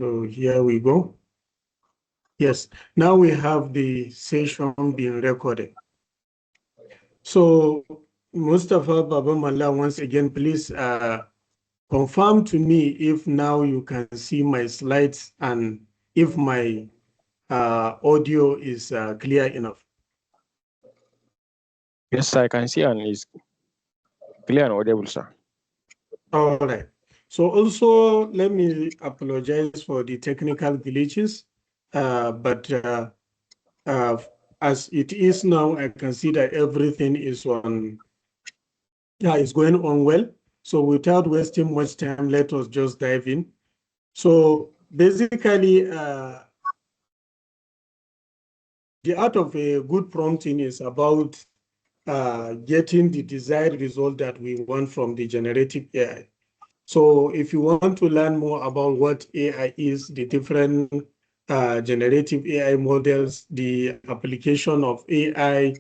So here we go. Yes, now we have the session being recorded. So Mustafa Babamala, once again, please confirm to me if now you can see my slides and if my audio is clear enough. Yes, I can see and it's clear and audible, sir. All right. So also, let me apologize for the technical glitches, but as it is now, I can see that everything is going on well. So without wasting much time, let us just dive in. So basically, the art of a good prompting is about getting the desired result that we want from the generative AI. So if you want to learn more about what AI is, the different generative AI models, the application of AI,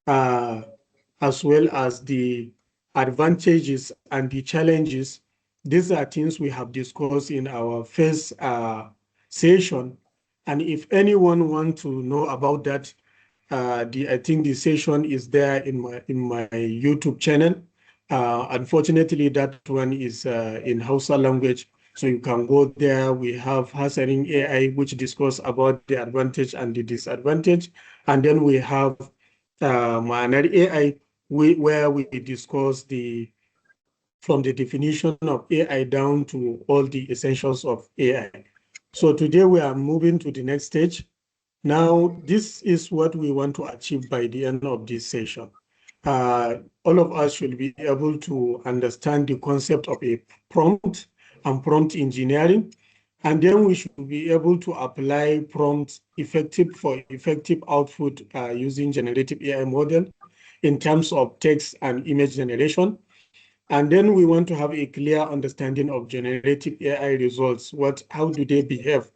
as well as the advantages and the challenges, these are things we have discussed in our first session. And if anyone wants to know about that, I think the session is there in my YouTube channel. Unfortunately, that one is in Hausa language, so you can go there. We have Hasaring AI, which discuss about the advantage and the disadvantage, and then we have Manar AI, where we discuss from the definition of AI down to all the essentials of AI. So today we are moving to the next stage. Now, this is what we want to achieve by the end of this session. All of us should be able to understand the concept of a prompt and prompt engineering, and then we should be able to apply prompts for effective output using generative AI model in terms of text and image generation. And then we want to have a clear understanding of generative AI results. How do they behave?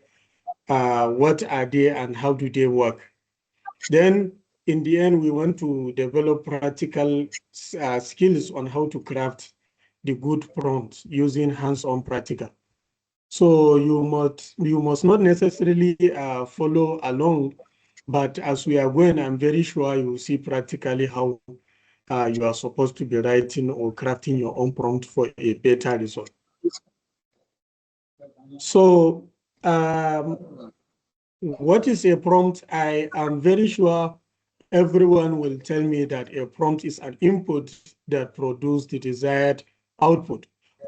What are they and how do they work? Then in the end, we want to develop practical skills on how to craft the good prompt using hands-on practical. So you must not necessarily follow along, but as we are going, I'm very sure you will see practically how you are supposed to be writing or crafting your own prompt for a better result. So what is a prompt? I am very sure everyone will tell me that a prompt is an input that produces the desired output.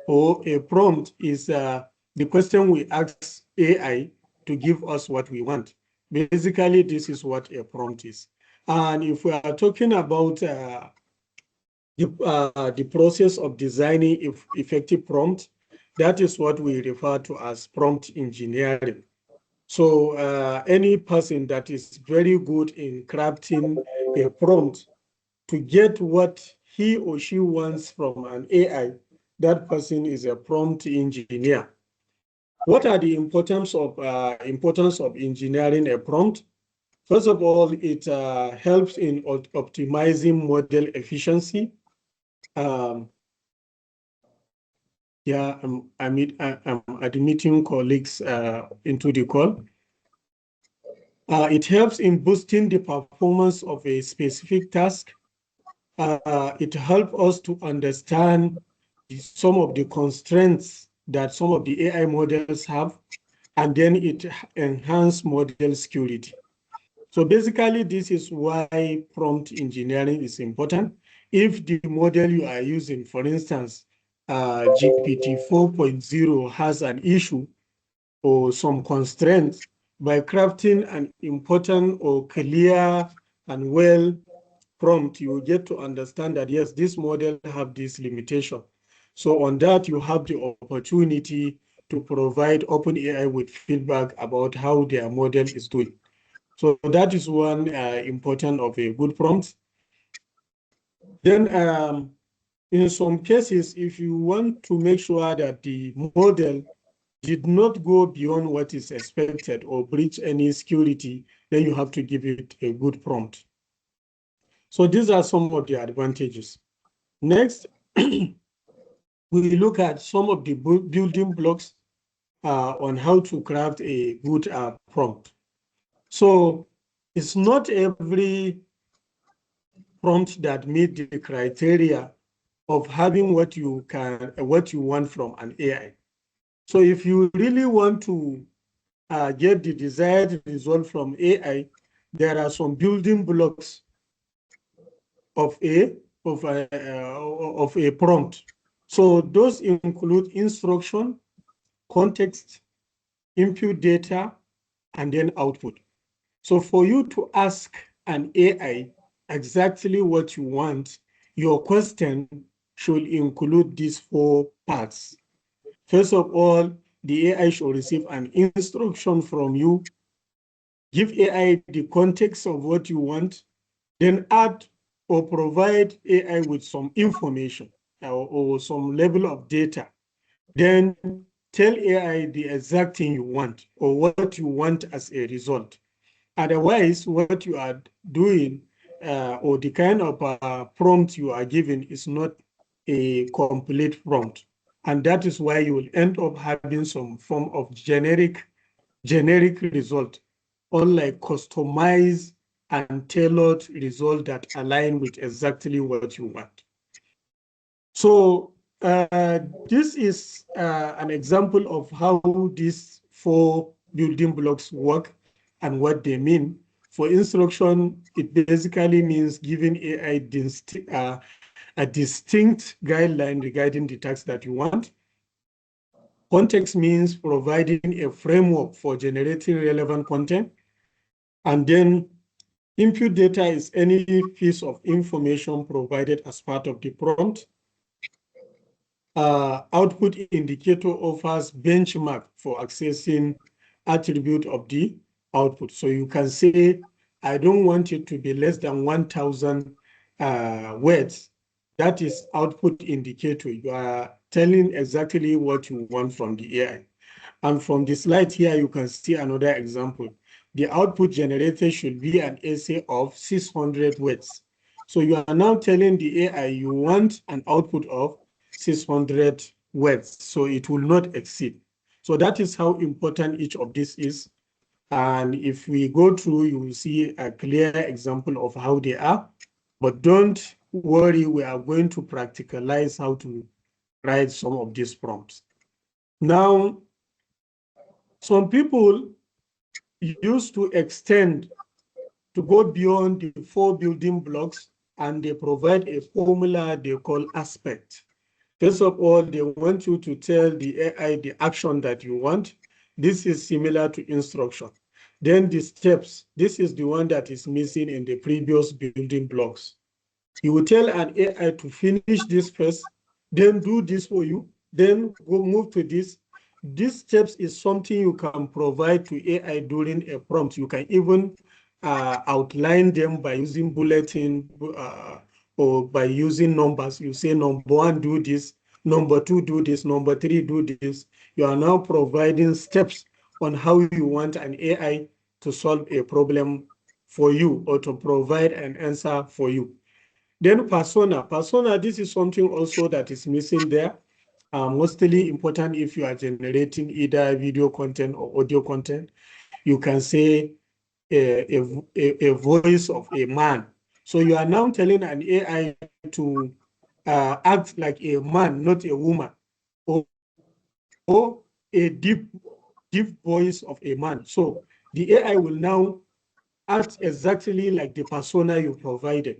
Or a prompt is the question we ask AI to give us what we want. Basically, this is what a prompt is. And if we are talking about the process of designing effective prompt, that is what we refer to as prompt engineering. So any person that is very good in crafting a prompt to get what he or she wants from an AI, that person is a prompt engineer. What are the importance of engineering a prompt? First of all, it helps in optimizing model efficiency. Yeah, I'm admitting colleagues into the call. It helps in boosting the performance of a specific task. It helps us to understand some of the constraints that some of the AI models have, and then it enhances model security. So basically, this is why prompt engineering is important. If the model you are using, for instance, GPT 4.0 has an issue or some constraints, by crafting an important or clear and well prompt, you will get to understand that, yes, this model have this limitation. So on that, you have the opportunity to provide OpenAI with feedback about how their model is doing. So that is one important of a good prompt. Then in some cases, if you want to make sure that the model did not go beyond what is expected or breach any security, then you have to give it a good prompt. So these are some of the advantages. Next, we look at some of the building blocks on how to craft a good prompt. So it's not every prompt that meet the criteria of having what you want from an AI. So if you really want to get the desired result from AI, there are some building blocks of a prompt. So those include instruction, context, input data, and then output. So for you to ask an AI exactly what you want, your question should include these 4 parts. First of all, the AI should receive an instruction from you, give AI the context of what you want, then add or provide AI with some information or some level of data. Then tell AI the exact thing you want or what you want as a result. Otherwise, what you are doing or the kind of prompt you are giving is not a complete prompt. And that is why you will end up having some form of generic result, unlike customized and tailored result that align with exactly what you want. So this is an example of how these 4 building blocks work and what they mean. For instruction, it basically means giving AI a distinct guideline regarding the task that you want. Context means providing a framework for generating relevant content. And then input data is any piece of information provided as part of the prompt. Output indicator offers benchmark for accessing attribute of the output. So you can say, I don't want it to be less than 1,000 words. That is output indicator. You are telling exactly what you want from the AI. And from the slide here, you can see another example. The output generated should be an essay of 600 words. So you are now telling the AI you want an output of 600 words, so it will not exceed. So that is how important each of this is. And if we go through, you will see a clear example of how they are. But don't worry, we are going to practicalize how to write some of these prompts. Now, some people used to extend to go beyond the 4 building blocks, and they provide a formula they call aspect. First of all, they want you to tell the AI the action that you want. This is similar to instruction. Then the steps. This is the one that is missing in the previous building blocks. You will tell an AI to finish this first, then do this for you, then go move to this. These steps is something you can provide to AI during a prompt. You can even outline them by using bulletin or by using numbers. You say number 1, do this, number 2, do this, number 3, do this. You are now providing steps on how you want an AI to solve a problem for you or to provide an answer for you. Then persona, this is something also that is missing there. Mostly important if you are generating either video content or audio content. You can say a voice of a man. So you are now telling an AI to act like a man, not a woman, or a deep voice of a man. So the AI will now act exactly like the persona you provided.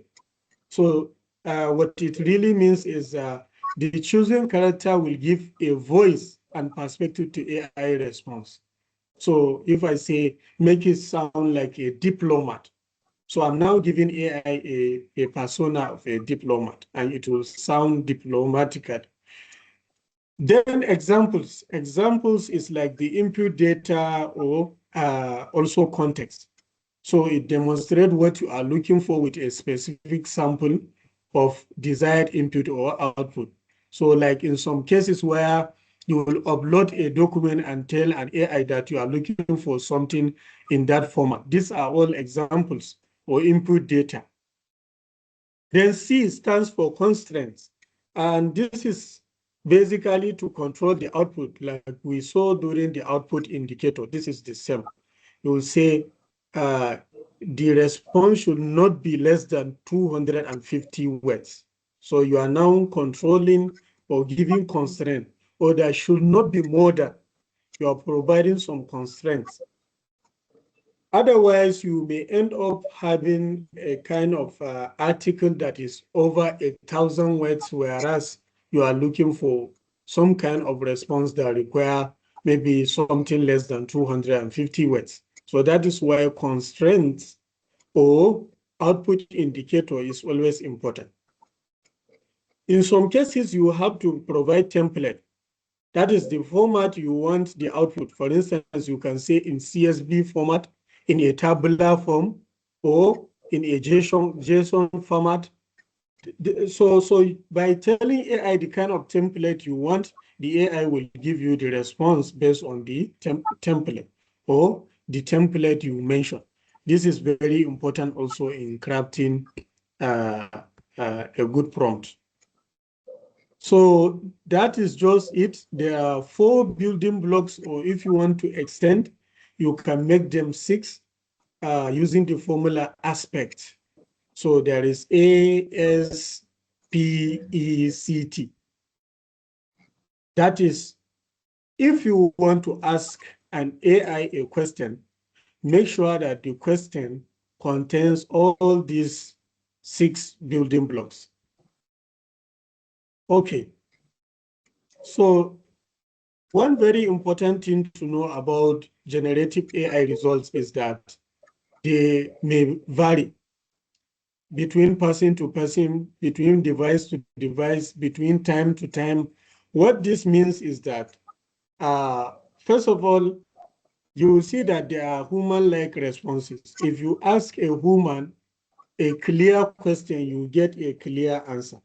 So what it really means is the chosen character will give a voice and perspective to AI response. So if I say, make it sound like a diplomat, so I'm now giving AI a persona of a diplomat, and it will sound diplomatic. Then examples. Examples is like the input data or also context. So it demonstrates what you are looking for with a specific sample of desired input or output. So like in some cases where you will upload a document and tell an AI that you are looking for something in that format. These are all examples or input data. Then C stands for constraints. And this is basically to control the output, like we saw during the output indicator. This is the same. You will say the response should not be less than 250 words. So you are now controlling or giving constraint, or there should not be more than. You are providing some constraints. Otherwise, you may end up having a kind of article that is over 1,000 words, whereas you are looking for some kind of response that require maybe something less than 250 words. So that is why constraints or output indicator is always important. In some cases, you have to provide template. That is the format you want the output. For instance, you can say in CSV format, in a tabular form, or in a JSON format. So by telling AI the kind of template you want, the AI will give you the response based on the template or the template you mentioned. This is very important also in crafting a good prompt. So that is just it. There are 4 building blocks, or if you want to extend, you can make them 6 using the formula aspect. So there is A, S, P, E, C, T. That is, if you want to ask an AI a question, make sure that the question contains all these 6 building blocks. Okay. So one very important thing to know about generative AI results is that they may vary between person to person, between device to device, between time to time. What this means is that, first of all, you will see that there are human-like responses. If you ask a human a clear question, you get a clear answer.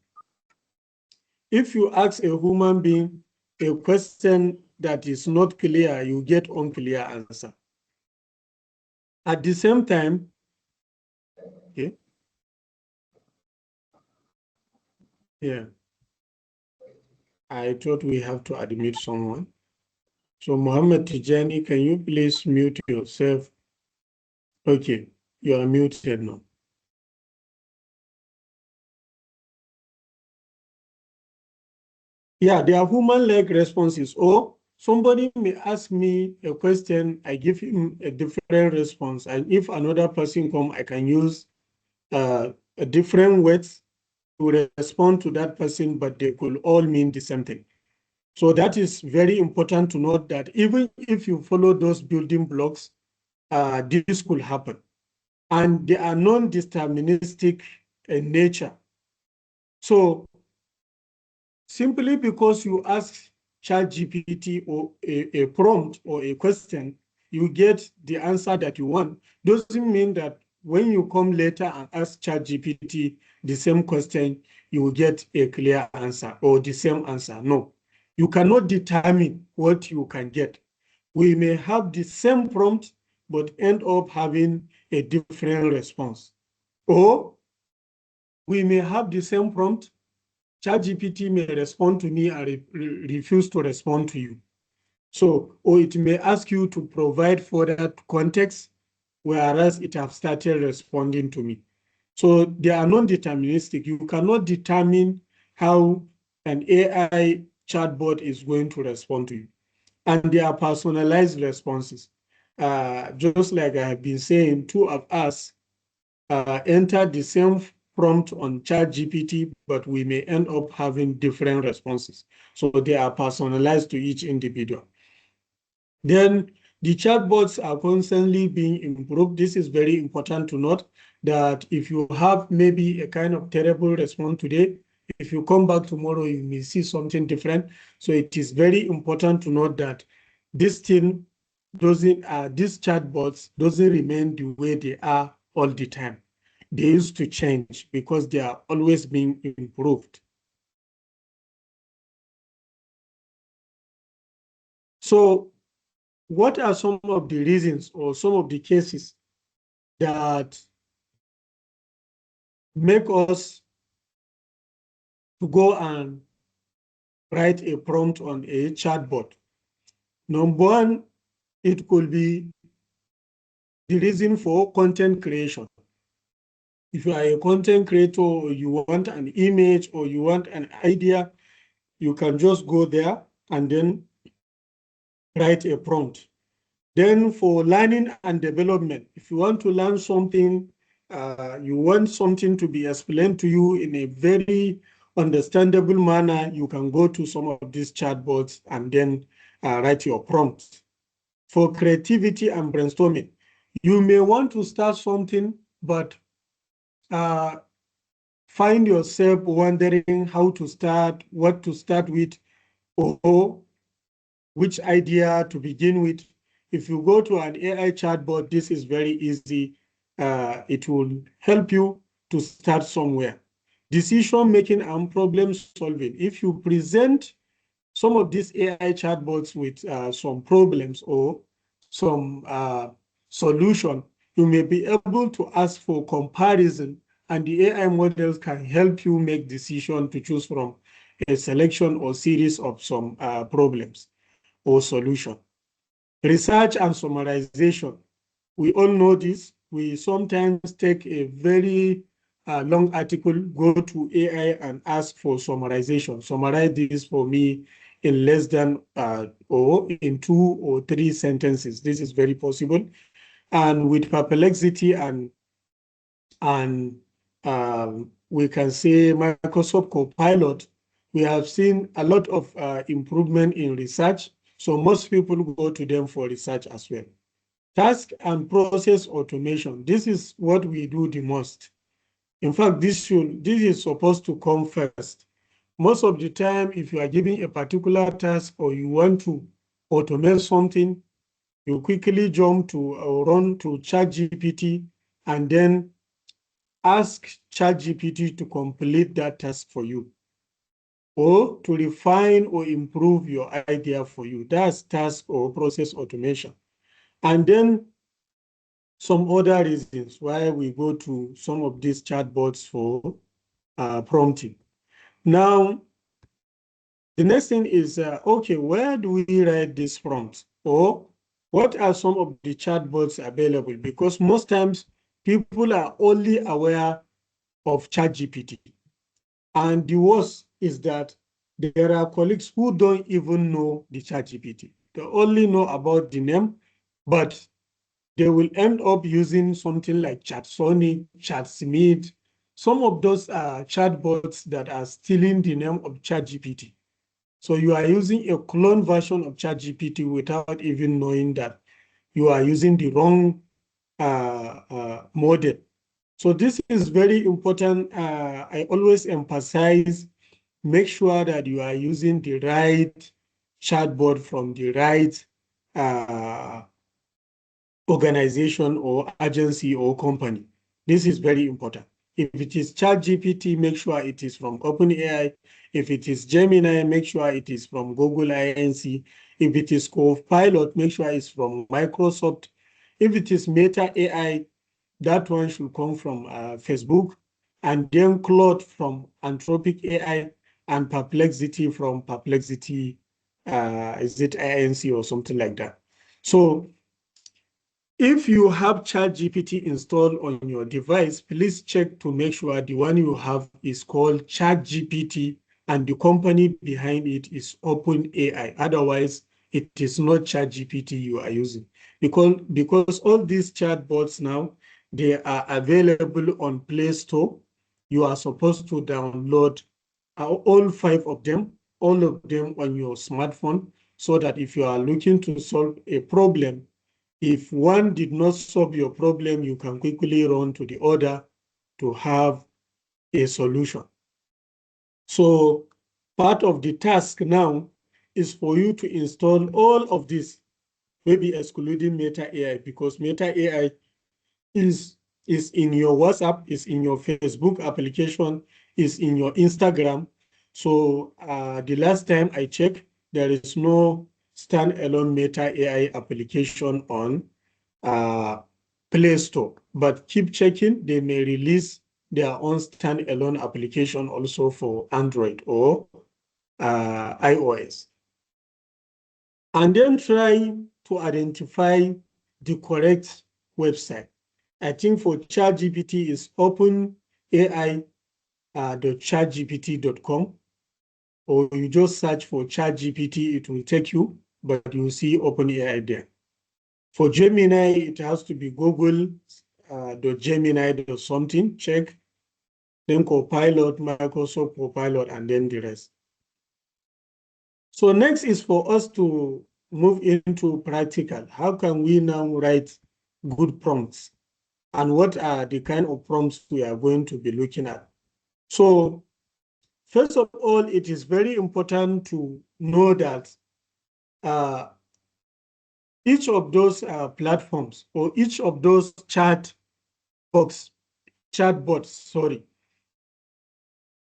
If you ask a human being a question that is not clear, you get unclear answer. At the same time, okay, yeah, I thought we have to admit someone. So Mohammed Tijani, can you please mute yourself? Okay, you are muted now. Yeah, they are human-like responses. Or somebody may ask me a question, I give him a different response. And if another person come, I can use a different words to respond to that person, but they could all mean the same thing. So that is very important to note, that even if you follow those building blocks, this could happen. And they are non-deterministic in nature. So simply because you ask ChatGPT or a prompt or a question, you get the answer that you want, doesn't mean that when you come later and ask ChatGPT the same question, you will get a clear answer or the same answer. No, you cannot determine what you can get. We may have the same prompt, but end up having a different response. Or we may have the same prompt, ChatGPT may respond to me and refuse to respond to you. So, or it may ask you to provide further context, whereas it has started responding to me. So they are non-deterministic. You cannot determine how an AI chatbot is going to respond to you. And they are personalized responses. Just like I have been saying, 2 of us enter the same prompt on ChatGPT, but we may end up having different responses. So they are personalized to each individual. Then the chatbots are constantly being improved. This is very important to note, that if you have maybe a kind of terrible response today, if you come back tomorrow, you may see something different. So it is very important to note that this thing doesn't, these chatbots doesn't remain the way they are all the time. They used to change because they are always being improved. So what are some of the reasons or some of the cases that make us to go and write a prompt on a chatbot. Number one, it could be the reason for content creation. If you are a content creator or you want an image or you want an idea, you can just go there and then write a prompt. Then for learning and development, if you want to learn something, you want something to be explained to you in a very understandable manner, you can go to some of these chatbots and then write your prompt. For creativity and brainstorming, you may want to start something, but uh, find yourself wondering how to start, what to start with, or which idea to begin with. If you go to an AI chatbot, this is very easy. It will help you to start somewhere. Decision making and problem solving. If you present some of these AI chatbots with some problems or some solution, you may be able to ask for comparison, and the AI models can help you make decision to choose from a selection or series of some problems or solution. Research and summarization. We all know this. We sometimes take a very long article, go to AI and ask for summarization. Summarize this for me in less than or in 2 or 3 sentences. This is very possible. And with perplexity and we can say Microsoft Copilot, we have seen a lot of improvement in research. So most people go to them for research as well. Task and process automation. This is what we do the most. In fact, this is supposed to come first. Most of the time, if you are giving a particular task or you want to automate something, you quickly jump to or run to ChatGPT and then ask ChatGPT to complete that task for you or to refine or improve your idea for you. That's task or process automation. And then some other reasons why we go to some of these chatbots for prompting. Now, the next thing is, okay, where do we write these prompts? Or what are some of the chatbots available? Because most times people are only aware of ChatGPT. And the worst is that there are colleagues who don't even know the ChatGPT. They only know about the name, but they will end up using something like ChatSonic, ChatSmith, some of those chatbots that are stealing the name of ChatGPT. So you are using a clone version of ChatGPT without even knowing that you are using the wrong model. So this is very important. I always emphasize, make sure that you are using the right chatbot from the right uh, organization or agency or company. This is very important. If it is ChatGPT, make sure it is from OpenAI. If it is Gemini, make sure it is from Google Inc. If it is Copilot, make sure it's from Microsoft. If it is Meta AI, that one should come from Facebook, and then Claude from Anthropic AI, and Perplexity from Perplexity, is it INC or something like that? So if you have ChatGPT installed on your device, please check to make sure the one you have is called ChatGPT and the company behind it is OpenAI. Otherwise, it is not ChatGPT you are using. Because all these chatbots now, they are available on Play Store. You are supposed to download all 5 of them, all of them on your smartphone, so that if you are looking to solve a problem, if one did not solve your problem, you can quickly run to the other to have a solution. So part of the task now is for you to install all of this, maybe excluding Meta AI, because Meta AI is in your WhatsApp, is in your Facebook application, is in your Instagram. So the last time I checked, there is no standalone Meta AI application on Play Store. But keep checking, they may release their own standalone application also for Android or iOS. And then try to identify the correct website. I think for ChatGPT is openai.chatgpt.com, or you just search for ChatGPT, it will take you, but you'll see OpenAI there. For Gemini, it has to be google.gemini.something, check, then Copilot, Microsoft Copilot, and then the rest. So next is for us to move into practical. How can we now write good prompts? And what are the kind of prompts we are going to be looking at? So first of all, it is very important to know that each of those platforms or each of those chatbots,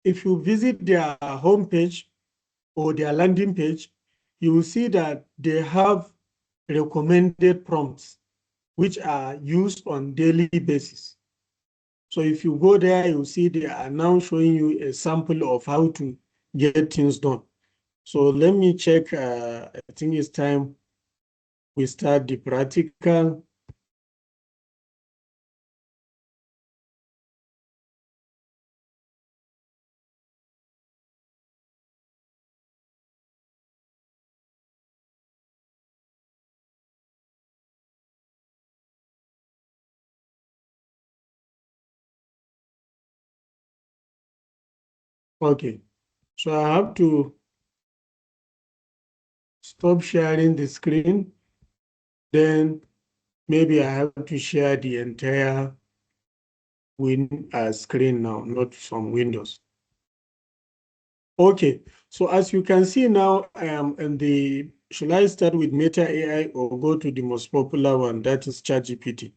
if you visit their homepage or their landing page, you will see that they have recommended prompts which are used on daily basis. So if you go there, you'll see they are now showing you a sample of how to get things done. So let me check. I think it's time we start the practical. Okay, so I have to stop sharing the screen. Then maybe I have to share the entire screen now, not some windows. Okay, so as you can see now, I am in the, should I start with Meta AI or go to the most popular one, that is ChatGPT?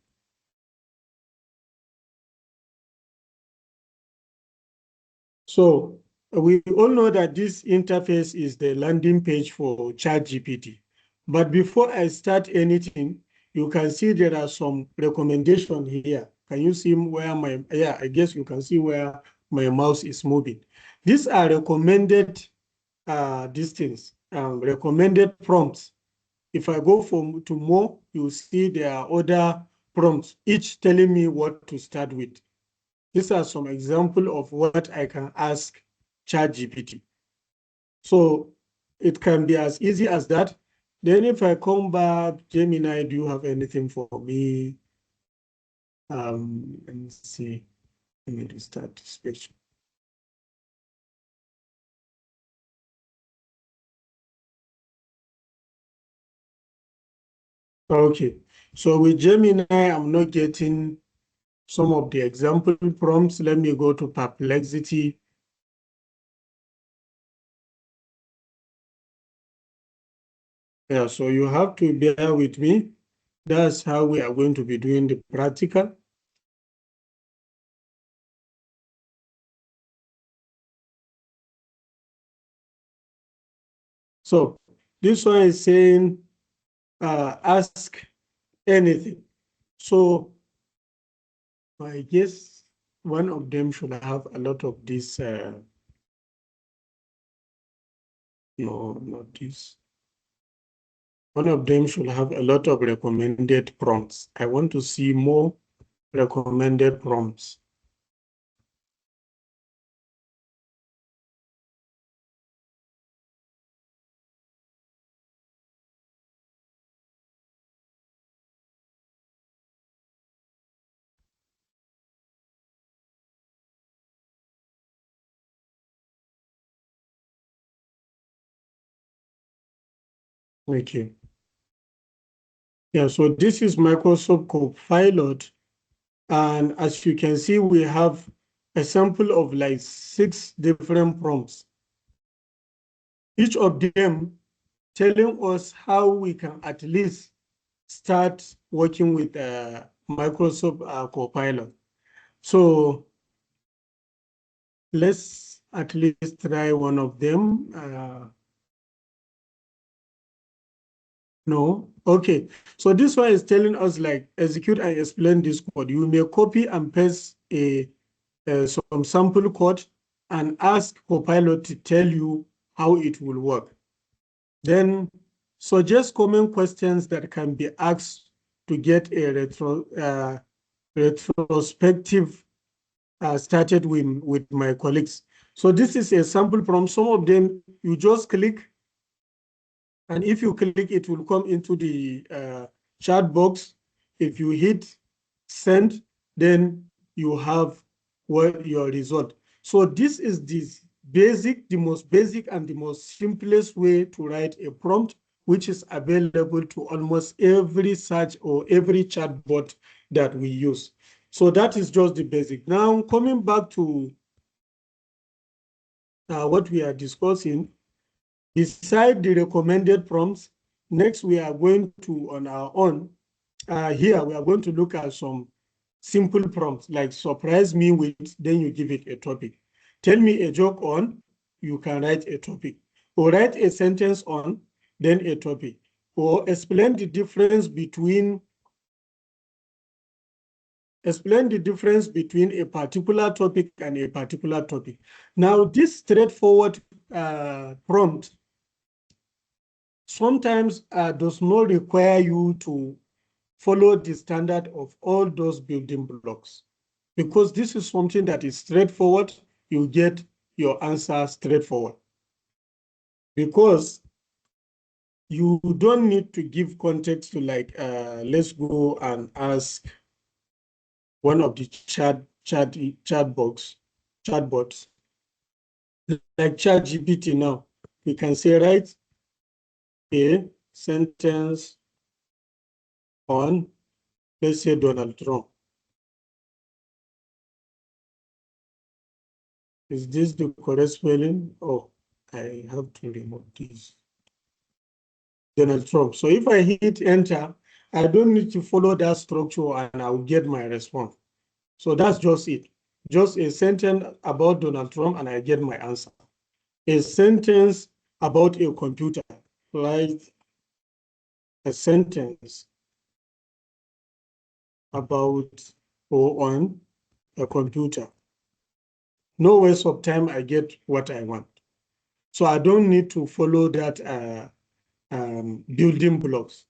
So we all know that this interface is the landing page for ChatGPT. But before I start anything, you can see there are some recommendations here. Can you see where I guess you can see where my mouse is moving. These are recommended recommended prompts. If I go to more, you see there are other prompts, each telling me what to start with. These are some examples of what I can ask ChatGPT. So it can be as easy as that. Then if I come back, Gemini, do you have anything for me? Let me see. Let me restart this page. Okay, so with Gemini, I'm not getting some of the example prompts. Let me go to Perplexity. Yeah, so you have to bear with me. That's how we are going to be doing the practical. So this one is saying, ask anything. So I guess one of them should have a lot of this, no, not this. One of them should have a lot of recommended prompts. I want to see more recommended prompts. Okay. Yeah, so this is Microsoft Copilot. And as you can see, we have a sample of like 6 different prompts. Each of them telling us how we can at least start working with Microsoft Copilot. So let's at least try one of them. No, okay. So this one is telling us like execute and explain this code. You may copy and paste some sample code and ask Copilot to tell you how it will work. Then suggest common questions that can be asked to get a retrospective started with my colleagues. So this is a sample from some of them. You just click, and if you click, it will come into the chat box. If you hit send, then you have your result. So this is the most basic and the most simplest way to write a prompt, which is available to almost every search or every chatbot that we use. So that is just the basic. Now, coming back to what we are discussing, beside the recommended prompts, next we are going to, on our own, here we are going to look at some simple prompts like surprise me with, then you give it a topic. Tell me a joke on, you can write a topic. Or write a sentence on, then a topic. Or explain the difference between a particular topic and a particular topic. Now, this straightforward prompt sometimes does not require you to follow the standard of all those building blocks. Because this is something that is straightforward, you get your answer straightforward. Because you don't need to give context to like, let's go and ask one of the chatbots, like ChatGPT now. We can say, write a sentence on, let's say, Donald Trump. Is this the correct spelling? Oh, I have to remove this. Donald Trump. So if I hit enter, I don't need to follow that structure and I'll get my response. So that's just it. Just a sentence about Donald Trump and I get my answer. A sentence about a computer, like a sentence about or on a computer. No waste of time, I get what I want. So I don't need to follow that building blocks.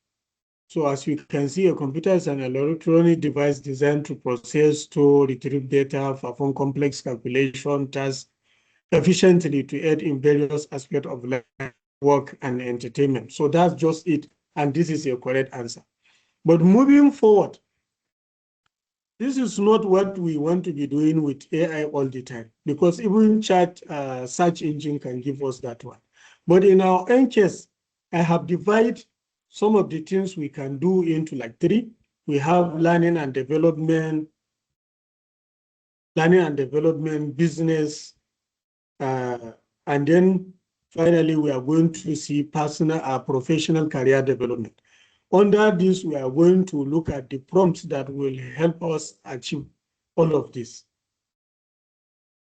So as you can see, a computer is an electronic device designed to process, store, retrieve data, perform complex calculation tasks efficiently to aid in various aspects of life, work, and entertainment. So that's just it. And this is a correct answer. But moving forward, this is not what we want to be doing with AI all the time, because even search engine can give us that one. But in our own case, I have divided some of the things we can do into like three. We have learning and development, business, and then finally we are going to see personal, professional career development. Under this, we are going to look at the prompts that will help us achieve all of this.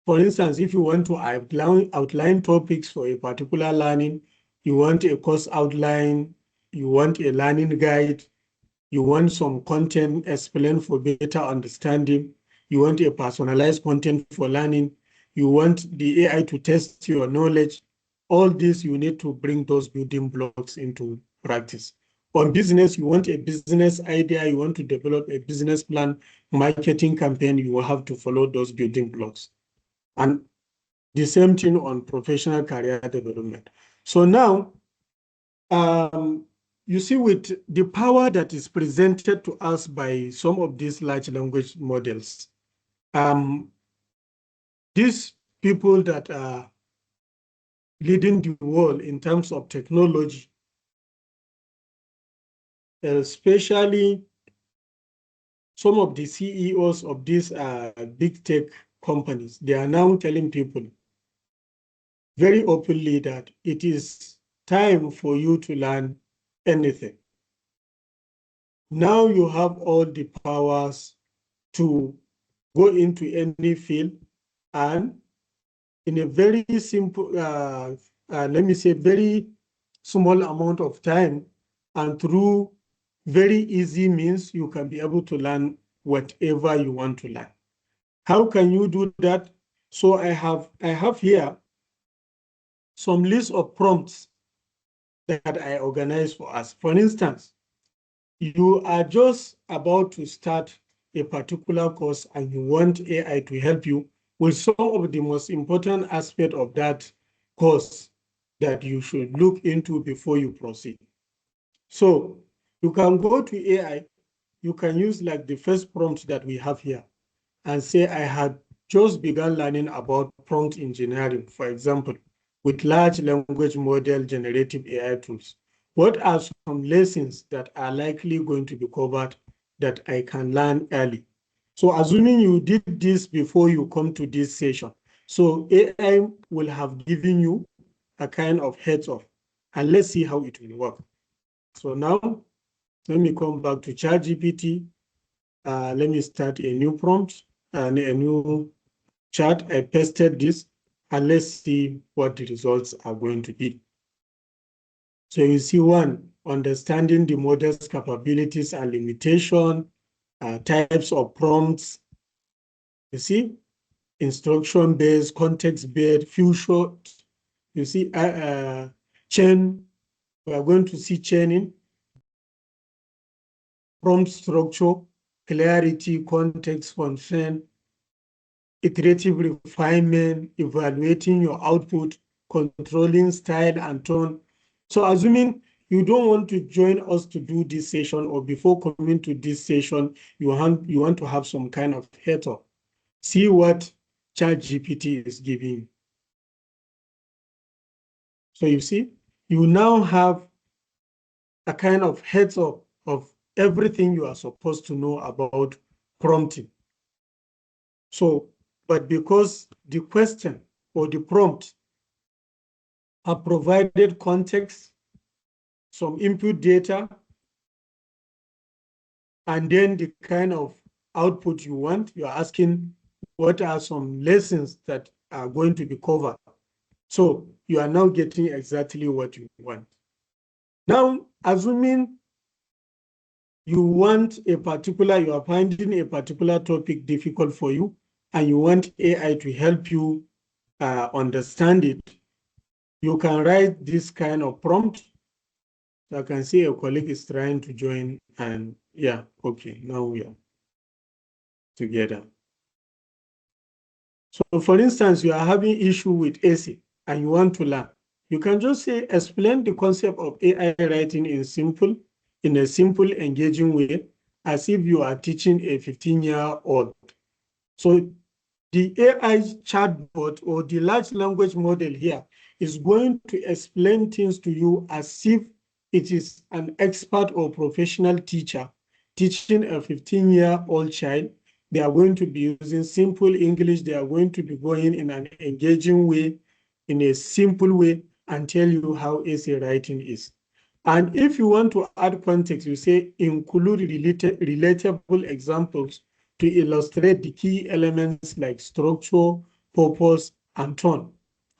For instance, if you want to outline topics for a particular learning, you want a course outline, you want a learning guide, you want some content explained for better understanding, you want a personalized content for learning, you want the AI to test your knowledge, all this you need to bring those building blocks into practice. On business, you want a business idea, you want to develop a business plan, marketing campaign, you will have to follow those building blocks. And the same thing on professional career development. So now, you see, with the power that is presented to us by some of these large language models, these people that are leading the world in terms of technology, especially some of the CEOs of these big tech companies, they are now telling people very openly that it is time for you to learn anything. Now you have all the powers to go into any field and in a very simple, let me say, very small amount of time and through very easy means, you can be able to learn whatever you want to learn. How can you do that? So I have here some list of prompts that I organized for us. For instance, you are just about to start a particular course and you want AI to help you with some of the most important aspect of that course that you should look into before you proceed. So you can go to AI, you can use like the first prompt that we have here and say, I had just begun learning about prompt engineering, for example, with large language model generative AI tools. What are some lessons that are likely going to be covered that I can learn early? So assuming you did this before you come to this session, so AI will have given you a kind of heads up, and let's see how it will work. So now let me come back to ChatGPT. Let me start a new prompt and a new chat. I pasted this, and let's see what the results are going to be. So you see one, understanding the model's capabilities and limitation, types of prompts. You see, instruction-based, context-based, future. You see, chain. We are going to see chaining, prompt structure, clarity, context, concern, iterative refinement, evaluating your output, controlling style and tone. So assuming you don't want to join us to do this session, or before coming to this session, you want to have some kind of heads up. See what ChatGPT is giving. So you see, you now have a kind of heads up of everything you are supposed to know about prompting. So, but because the question or the prompt have provided context, some input data, and then the kind of output you want, you're asking what are some lessons that are going to be covered. So you are now getting exactly what you want. Now, assuming you are finding a particular topic difficult for you, and you want AI to help you understand it, you can write this kind of prompt. I can see a colleague is trying to join, and yeah, okay, now we are together. So for instance, you are having issue with AC and you want to learn. You can just say, explain the concept of AI writing in a simple, engaging way, as if you are teaching a 15-year-old. So the AI chatbot or the large language model here is going to explain things to you as if it is an expert or professional teacher teaching a 15-year-old child. They are going to be using simple English. They are going to be going in an engaging way, in a simple way, and tell you how essay writing is. And if you want to add context, you say include relatable examples to illustrate the key elements like structure, purpose, and tone,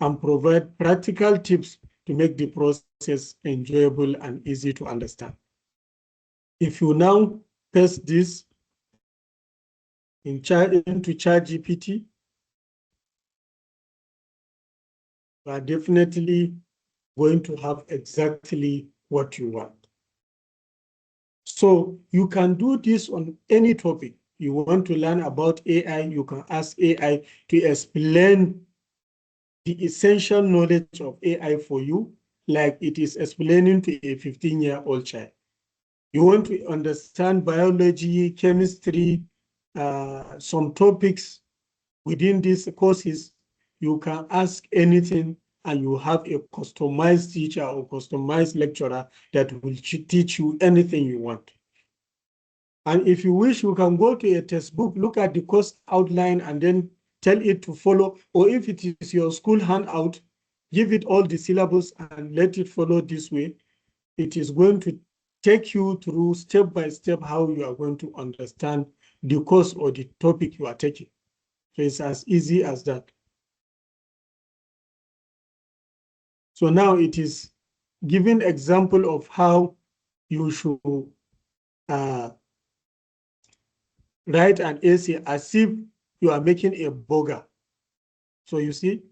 and provide practical tips to make the process enjoyable and easy to understand. If you now paste this into ChatGPT, you are definitely going to have exactly what you want. So you can do this on any topic. You want to learn about AI, you can ask AI to explain the essential knowledge of AI for you, like it is explaining to a 15-year-old child. You want to understand biology, chemistry, some topics within these courses, you can ask anything and you have a customized teacher or customized lecturer that will teach you anything you want. And if you wish, you can go to a textbook, look at the course outline, and then tell it to follow. Or if it is your school handout, give it all the syllabus and let it follow this way. It is going to take you through step by step how you are going to understand the course or the topic you are taking. So it's as easy as that. So now it is giving example of how you should write an essay as if you are making a burger. So you see,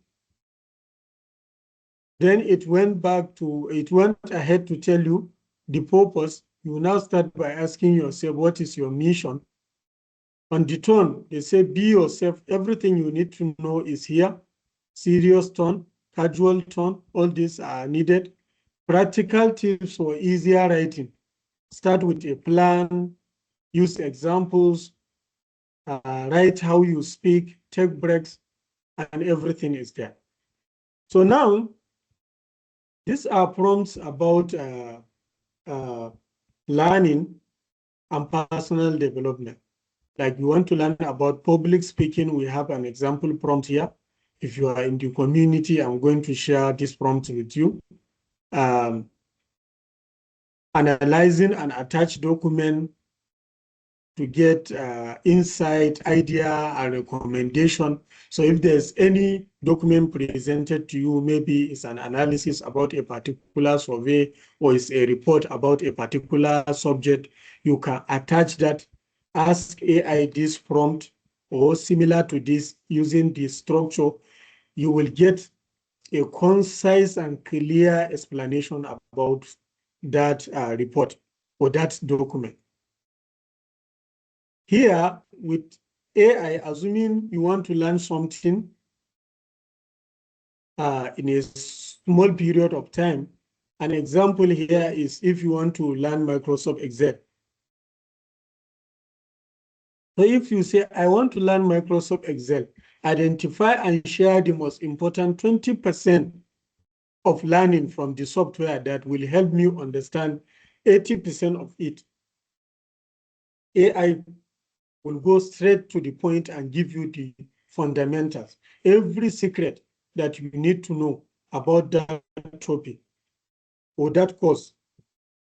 Then it went ahead to tell you the purpose. You now start by asking yourself, what is your mission? On the tone, they say, be yourself. Everything you need to know is here. Serious tone, casual tone, all these are needed. Practical tips for easier writing. Start with a plan, use examples, write how you speak, take breaks, and everything is there. So now, these are prompts about learning and personal development. Like you want to learn about public speaking, we have an example prompt here. If you are in the community, I'm going to share this prompt with you. Analyzing an attached document to get insight, idea, and recommendation. So if there's any document presented to you, maybe it's an analysis about a particular survey or it's a report about a particular subject, you can attach that, ask AI this prompt or similar to this using the structure, you will get a concise and clear explanation about that report or that document. Here, with AI, assuming you want to learn something in a small period of time, an example here is if you want to learn Microsoft Excel. So if you say, I want to learn Microsoft Excel, identify and share the most important 20% of learning from the software that will help me understand 80% of it. AI will go straight to the point and give you the fundamentals. Every secret that you need to know about that topic or that course,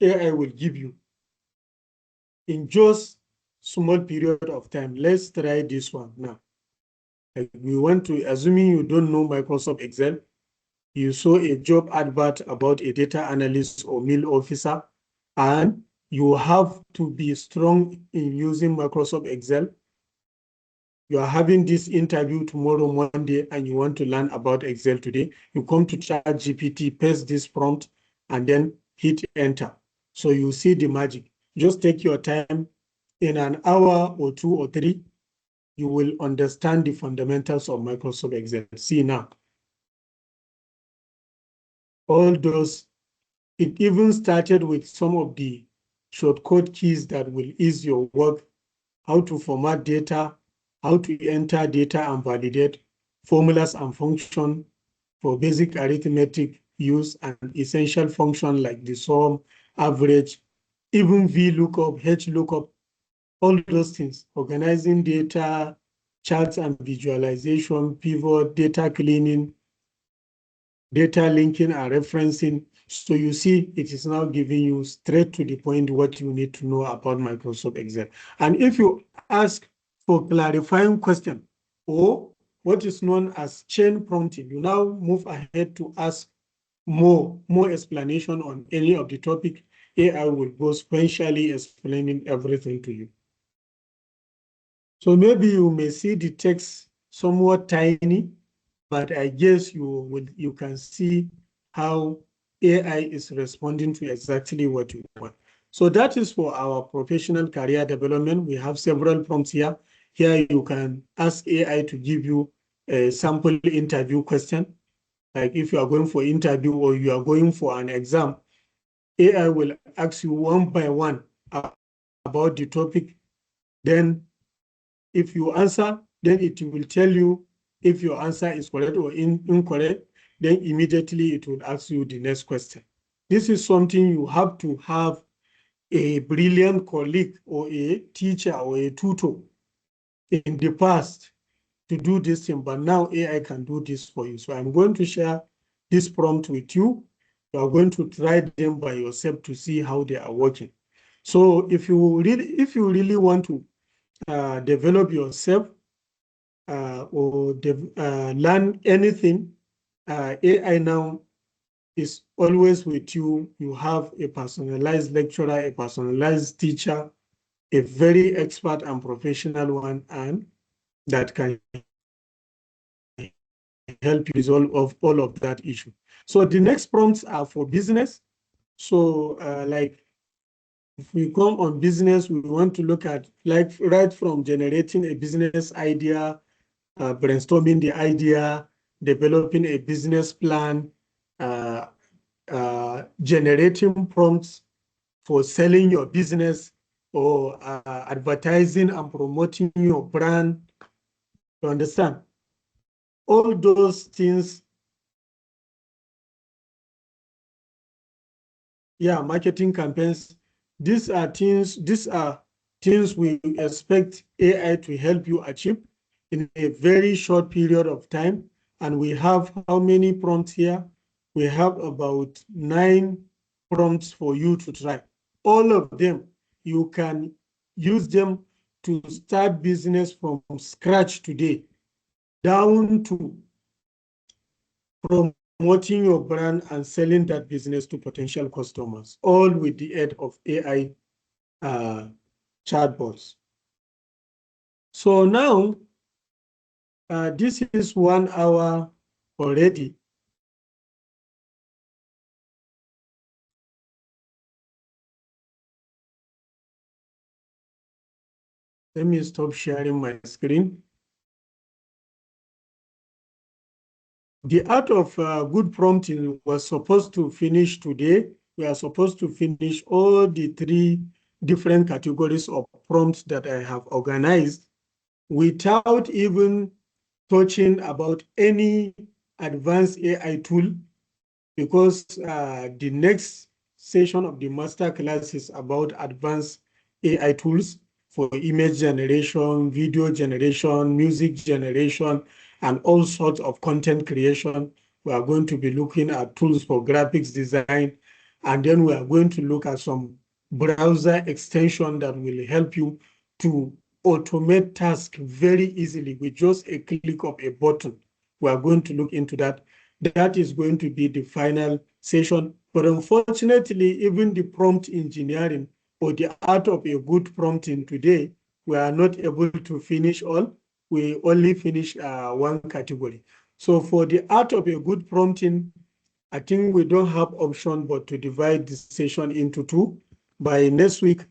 AI will give you in just small period of time. Let's try this one now. Like we want to, assuming you don't know Microsoft Excel, you saw a job advert about a data analyst or mill officer, and you have to be strong in using Microsoft Excel. You are having this interview tomorrow, Monday, and you want to learn about Excel today. You come to ChatGPT, paste this prompt, and then hit enter. So you see the magic. Just take your time. In an hour or 2 or 3, you will understand the fundamentals of Microsoft Excel. See now. All those, it even started with some of the shortcut keys that will ease your work, how to format data, how to enter data and validate formulas and function for basic arithmetic use and essential function like the sum, average, even VLOOKUP, HLOOKUP, all those things, organizing data, charts and visualization, pivot, data cleaning, data linking and referencing. So you see, it is now giving you straight to the point what you need to know about Microsoft Excel. And if you ask for clarifying question or what is known as chain prompting, you now move ahead to ask more explanation on any of the topic. AI will go sequentially explaining everything to you. So maybe you may see the text somewhat tiny, but I guess you can see how AI is responding to exactly what you want. So that is for our professional career development. We have several prompts here. Here you can ask AI to give you a sample interview question. Like if you are going for interview or you are going for an exam, AI will ask you one by one about the topic. Then if you answer, then it will tell you if your answer is correct or incorrect, then immediately it will ask you the next question. This is something you have to have a brilliant colleague or a teacher or a tutor in the past to do this thing, but now AI can do this for you. So I'm going to share this prompt with you. You are going to try them by yourself to see how they are working. So if you really want to develop yourself or learn anything, AI now is always with you. You have a personalized lecturer, a personalized teacher, a very expert and professional one, and that can help you resolve all of that issue. So the next prompts are for business. So like if we come on business, we want to look at like right from generating a business idea, brainstorming the idea, developing a business plan, uh, generating prompts for selling your business or advertising and promoting your brand. You understand? All those things, yeah, marketing campaigns, these are things we expect AI to help you achieve in a very short period of time. And we have how many prompts here? We have about 9 prompts for you to try. All of them, you can use them to start business from scratch today, down to promoting your brand and selling that business to potential customers, all with the aid of AI chatbots. So now, this is 1 hour already. Let me stop sharing my screen. The art of good prompting was supposed to finish today. We are supposed to finish all the 3 different categories of prompts that I have organized without even touching about any advanced AI tool, because the next session of the masterclass is about advanced AI tools for image generation, video generation, music generation, and all sorts of content creation. We are going to be looking at tools for graphics design, and then we are going to look at some browser extension that will help you to automate tasks very easily with just a click of a button. We are going to look into that. That is going to be the final session. But unfortunately, even the prompt engineering or the art of a good prompting today, we are not able to finish all. We only finish 1 category. So for the art of a good prompting, I think we don't have option but to divide the session into 2. By next week,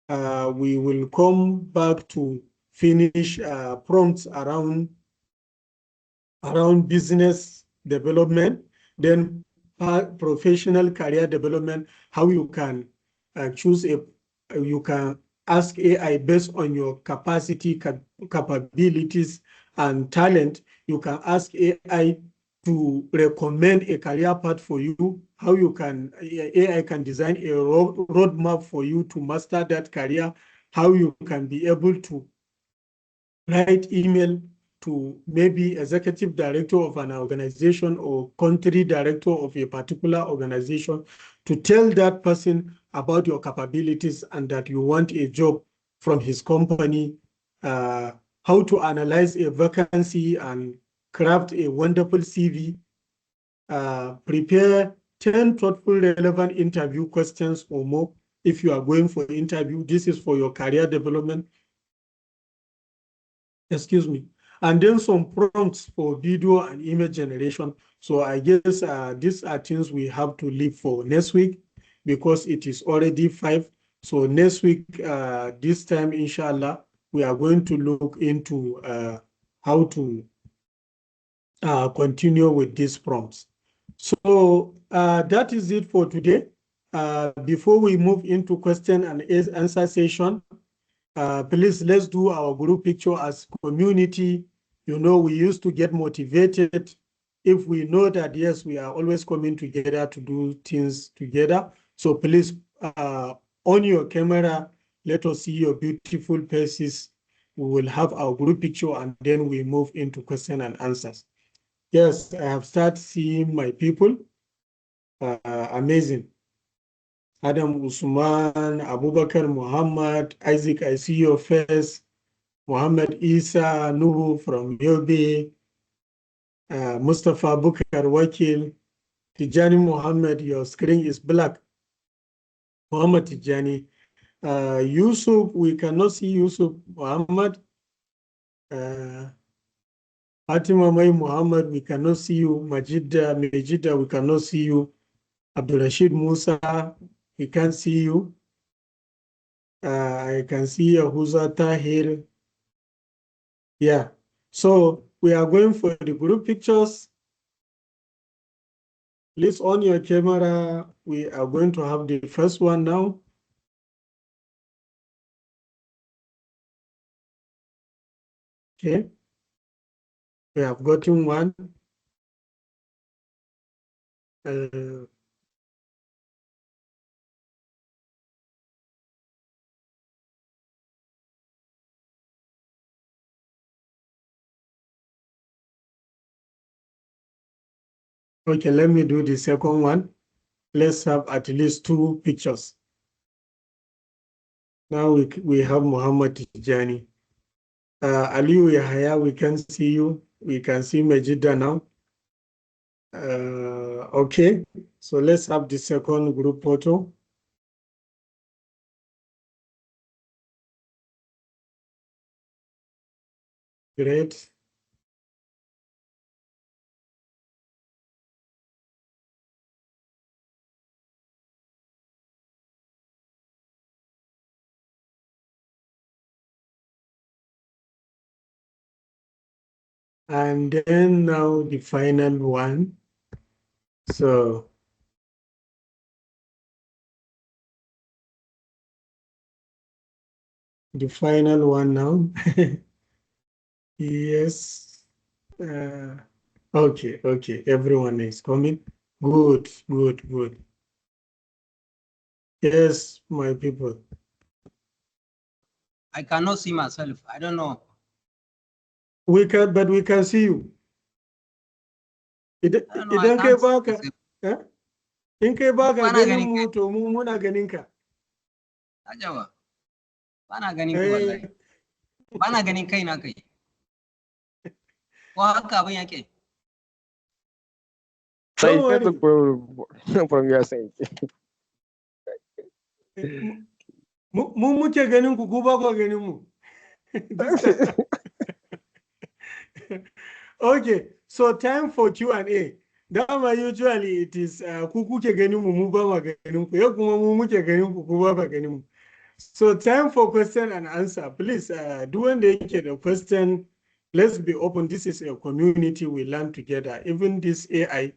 we will come back to finish prompts around business development, then professional career development, how you can you can ask AI based on your capacity, capabilities, and talent. You can ask AI to recommend a career path for you, how you can, AI can design a roadmap for you to master that career, how you can be able to write email to maybe executive director of an organization or country director of a particular organization to tell that person about your capabilities and that you want a job from his company, how to analyze a vacancy and craft a wonderful CV, prepare 10 thoughtful, relevant interview questions or more if you are going for an interview. This is for your career development. Excuse me. And then some prompts for video and image generation. So I guess these are things we have to leave for next week because it is already 5. So next week, this time, inshallah, we are going to look into how to continue with these prompts. So that is it for today. Before we move into question and answer session, please, let's do our group picture as community. You know, we used to get motivated if we know that, yes, we are always coming together to do things together. So please, on your camera, let us see your beautiful faces. We will have our group picture and then we move into question and answers. Yes, I have started seeing my people. Amazing. Adam Usman, Abubakar Muhammad, Isaac, I see your face. Muhammad Isa Nuhu from Yobe, Mustafa Bukar Wakil, Tijani Muhammad, your screen is black. Muhammad Tijani. Yusuf, we cannot see Yusuf Muhammad. Fatima Mai Muhammad, we cannot see you. Majida, we cannot see you. Abdul Rashid Musa, we can't see you. I can see Yahuza Tahir. Yeah. So we are going for the group pictures. Please on your camera. We are going to have the first one now. Okay. We have gotten one. Okay, let me do the second one. Let's have at least 2 pictures. Now we have Muhammad Tijani. Aliyu Yahaya, we can see you. We can see Majida now. Okay, so let's have the second group photo. Great. And then now the final one. So the final one now. Yes. Okay. Everyone is coming. Good. Yes, my people. I cannot see myself. I don't know. But we can see you. Idan kai baka, in kai baka ganin mu to mu muna ganin ka. Ajawa. Bana ganin ku wallahi. Bana ganin kai na kai. Ko haka abin yake. Sai from your side. Mu muke ganin ku ba ku ganin mu. Okay, so time for Q&A. Dama usually it is ku kuke ganin mu ba ma ganin ku. Yau kuma mu muke ganin ku ba ba ganin mu. So time for question and answer. Please, do when they get a question, let's be open. This is a community we learn together. Even this AI,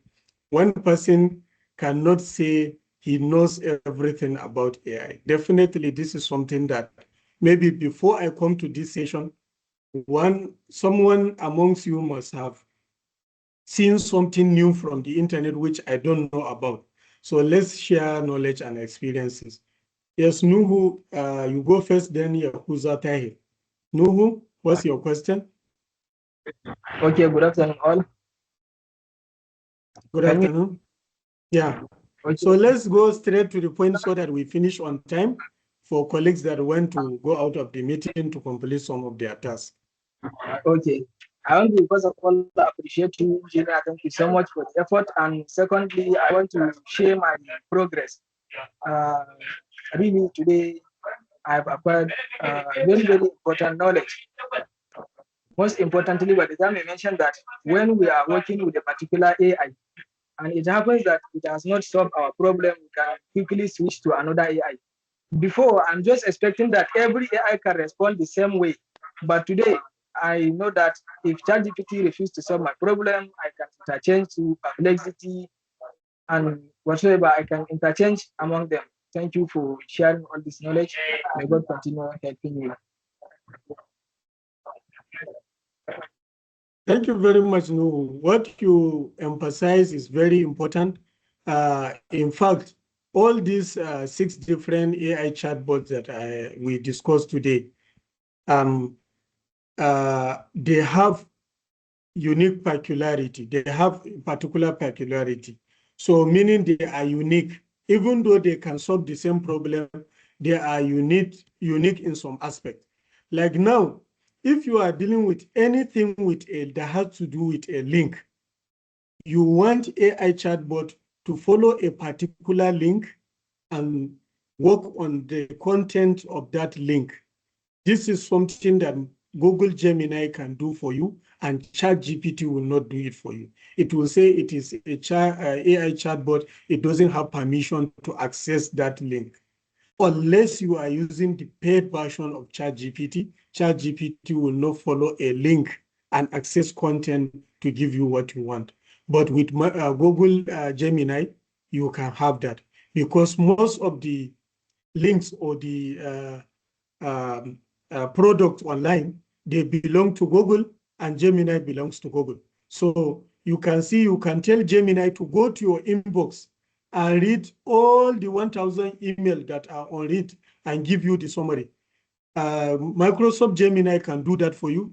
one person cannot say he knows everything about AI. Definitely, this is something that maybe before I come to this session, someone amongst you must have seen something new from the internet, which I don't know about. So let's share knowledge and experiences. Yes, Nuhu, you go first, then Yahuza Tahir. Nuhu, what's your question? Okay, good afternoon all. Good afternoon. Yeah. Okay. So let's go straight to the point so that we finish on time for colleagues that want to go out of the meeting to complete some of their tasks. Okay. I want to first of all appreciate you, Gina. Thank you so much for the effort. And secondly, I want to share my progress. Really, today I've acquired very, very important knowledge. Most importantly, by the time I mentioned that when we are working with a particular AI, and it happens that it has not solved our problem, we can quickly switch to another AI. Before, I'm just expecting that every AI can respond the same way. But today, I know that if ChatGPT refuses to solve my problem, I can interchange to Perplexity and whatsoever I can interchange among them. Thank you for sharing all this knowledge. May God continue helping you. Thank you very much, Nuhu. What you emphasize is very important. In fact, all these 6 different AI chatbots that we discussed today, they have unique peculiarity. They have particular peculiarity. So meaning they are unique. Even though they can solve the same problem, they are unique in some aspect. Like now, if you are dealing with anything that has to do with a link, you want AI chatbot to follow a particular link and work on the content of that link. This is something that Google Gemini can do for you, and ChatGPT will not do it for you. It will say it is a AI chatbot. It doesn't have permission to access that link. Unless you are using the paid version of ChatGPT, ChatGPT will not follow a link and access content to give you what you want. But with Google Gemini, you can have that, because most of the links or the product online, they belong to Google, and Gemini belongs to Google. So you can see, you can tell Gemini to go to your inbox and read all the 1,000 emails that are unread and give you the summary. Microsoft Gemini can do that for you,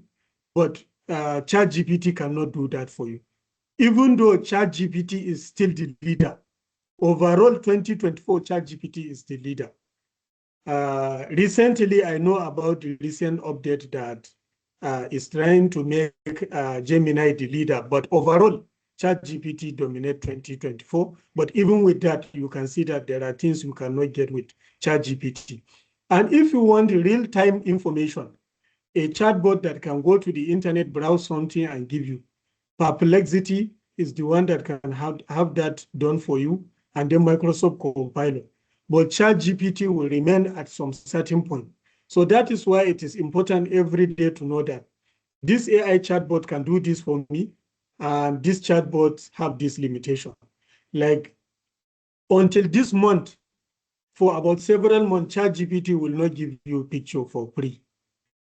but ChatGPT cannot do that for you. Even though ChatGPT is still the leader, overall 2024 ChatGPT is the leader. Recently, I know about the recent update that is trying to make Gemini the leader, but overall, ChatGPT dominates 2024. But even with that, you can see that there are things you cannot get with ChatGPT. And if you want real-time information, a chatbot that can go to the internet, browse something, and give you. Perplexity is the one that can have that done for you, and then Microsoft Copilot. But ChatGPT will remain at some certain point. So that is why it is important every day to know that this AI chatbot can do this for me, and these chatbots have this limitation. Like until this month, for about several months, ChatGPT will not give you a picture for free.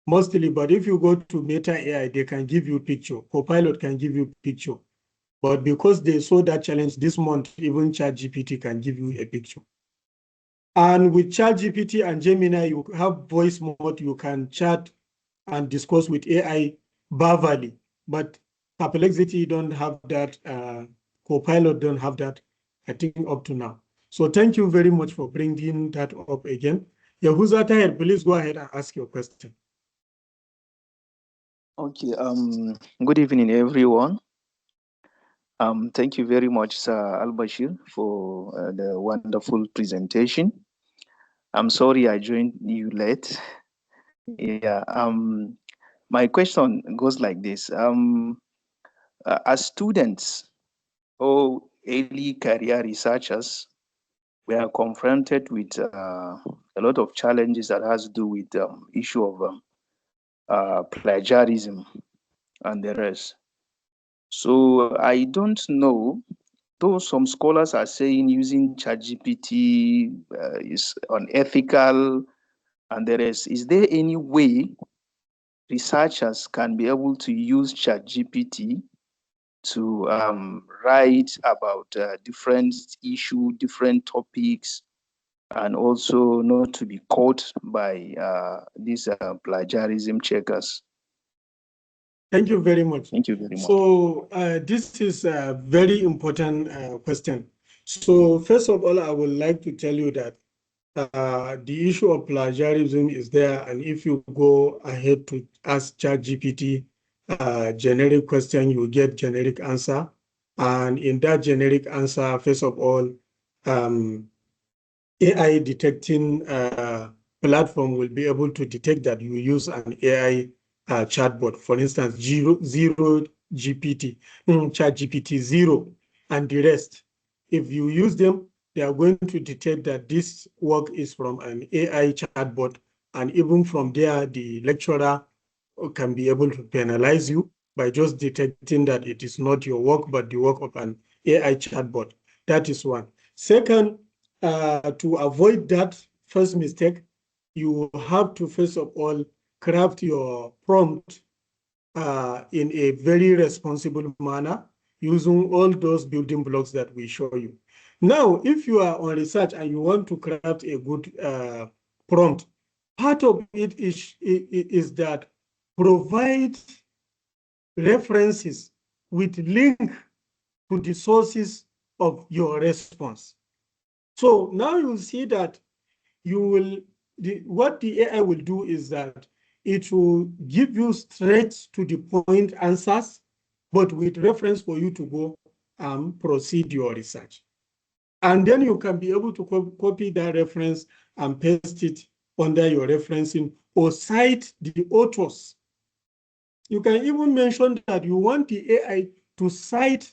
Mostly, but if you go to Meta AI, they can give you a picture. Copilot can give you a picture. But because they saw that challenge this month, even ChatGPT can give you a picture. And with ChatGPT and Gemini, you have voice mode. You can chat and discuss with AI verbally. But Perplexity don't have that. Copilot don't have that, I think, up to now. So thank you very much for bringing that up again. Yahuza Tahir, please go ahead and ask your question. Okay. Good evening, everyone. Thank you very much, Sir Al-Bashir, for the wonderful presentation. I'm sorry I joined you late. Yeah. My question goes like this. As students or early career researchers, we are confronted with a lot of challenges that has to do with the issue of plagiarism and the rest. So I don't know, though some scholars are saying using ChatGPT is unethical and the rest. Is there any way researchers can be able to use ChatGPT to write about different issues, different topics, and also not to be caught by these plagiarism checkers? Thank you very much. Thank you very much. So this is a very important question. So first of all, I would like to tell you that the issue of plagiarism is there, and if you go ahead to ask ChatGPT generic question, you get generic answer. And in that generic answer, first of all, AI detecting platform will be able to detect that you use an AI chatbot. For instance, zero GPT, ChatGPT 0, and the rest. If you use them, they are going to detect that this work is from an AI chatbot, and even from there, the lecturer can be able to penalize you by just detecting that it is not your work, but the work of an AI chatbot. That is one. Second, to avoid that first mistake, you have to first of all craft your prompt in a very responsible manner using all those building blocks that we show you. Now, if you are on research and you want to craft a good prompt, part of it is that provide references with link to the sources of your response. So now you'll see that what the AI will do is that it will give you straight to the point answers, but with reference for you to go and proceed your research. And then you can be able to copy that reference and paste it under your referencing, or cite the authors You can even mention that you want the AI to cite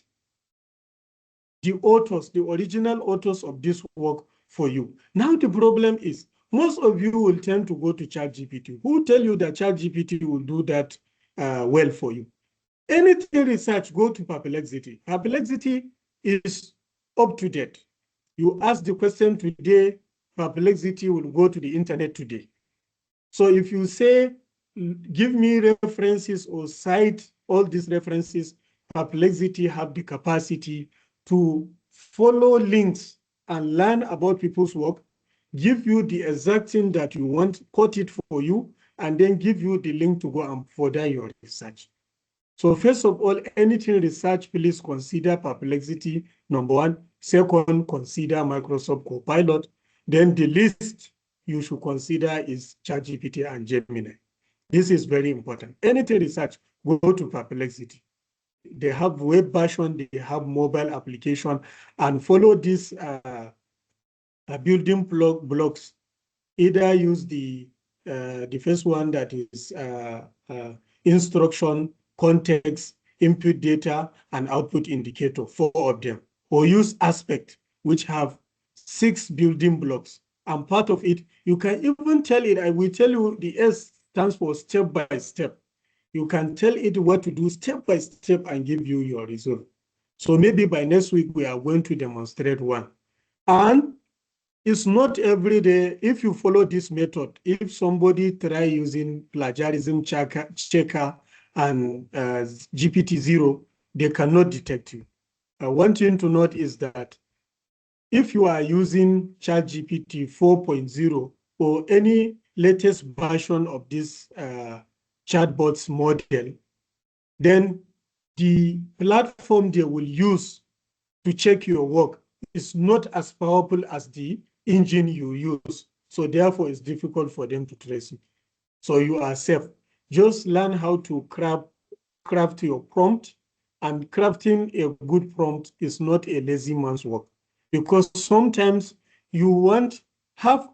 the authors, the original authors of this work for you. Now the problem is, most of you will tend to go to ChatGPT. Who tell you that ChatGPT will do that well for you? Anything research, go to Perplexity. Perplexity is up to date. You ask the question today, Perplexity will go to the internet today. So if you say, give me references or cite all these references, Perplexity have the capacity to follow links and learn about people's work, give you the exact thing that you want, quote it for you, and then give you the link to go and further your research. So first of all, anything research, please consider Perplexity, number one. Second, consider Microsoft Copilot. Then the list you should consider is ChatGPT and Gemini. This is very important. Anything research, go to Perplexity. They have web version, they have mobile application, and follow these building blocks. Either use the first one that is instruction, context, input data, and output indicator, 4 of them. Or use aspect, which have 6 building blocks. And part of it, you can even tell it, I will tell you the S stands for step by step. You can tell it what to do step by step and give you your result. So maybe by next week, we are going to demonstrate one. And it's not every day. If you follow this method, if somebody try using plagiarism checker and GPT-0, they cannot detect you. One thing to note is that if you are using ChatGPT 4.0 or any latest version of this chatbots model, then the platform they will use to check your work is not as powerful as the engine you use. So therefore, it's difficult for them to trace you. So you are safe. Just learn how to craft your prompt, and crafting a good prompt is not a lazy man's work, because sometimes you want have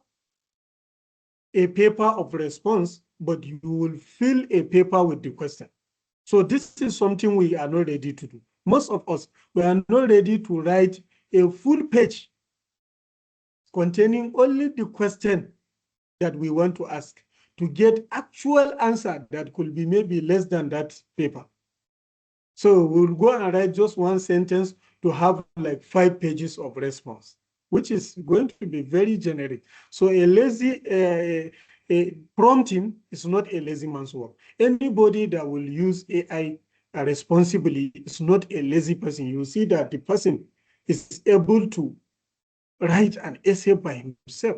a paper of response, but you will fill a paper with the question. So this is something we are not ready to do. Most of us, we are not ready to write a full page containing only the question that we want to ask to get actual answer that could be maybe less than that paper. So we'll go and write just one sentence to have like 5 pages of response, which is going to be very generic. So a lazy prompting is not a lazy man's work. Anybody that will use AI responsibly is not a lazy person. You see that the person is able to write an essay by himself.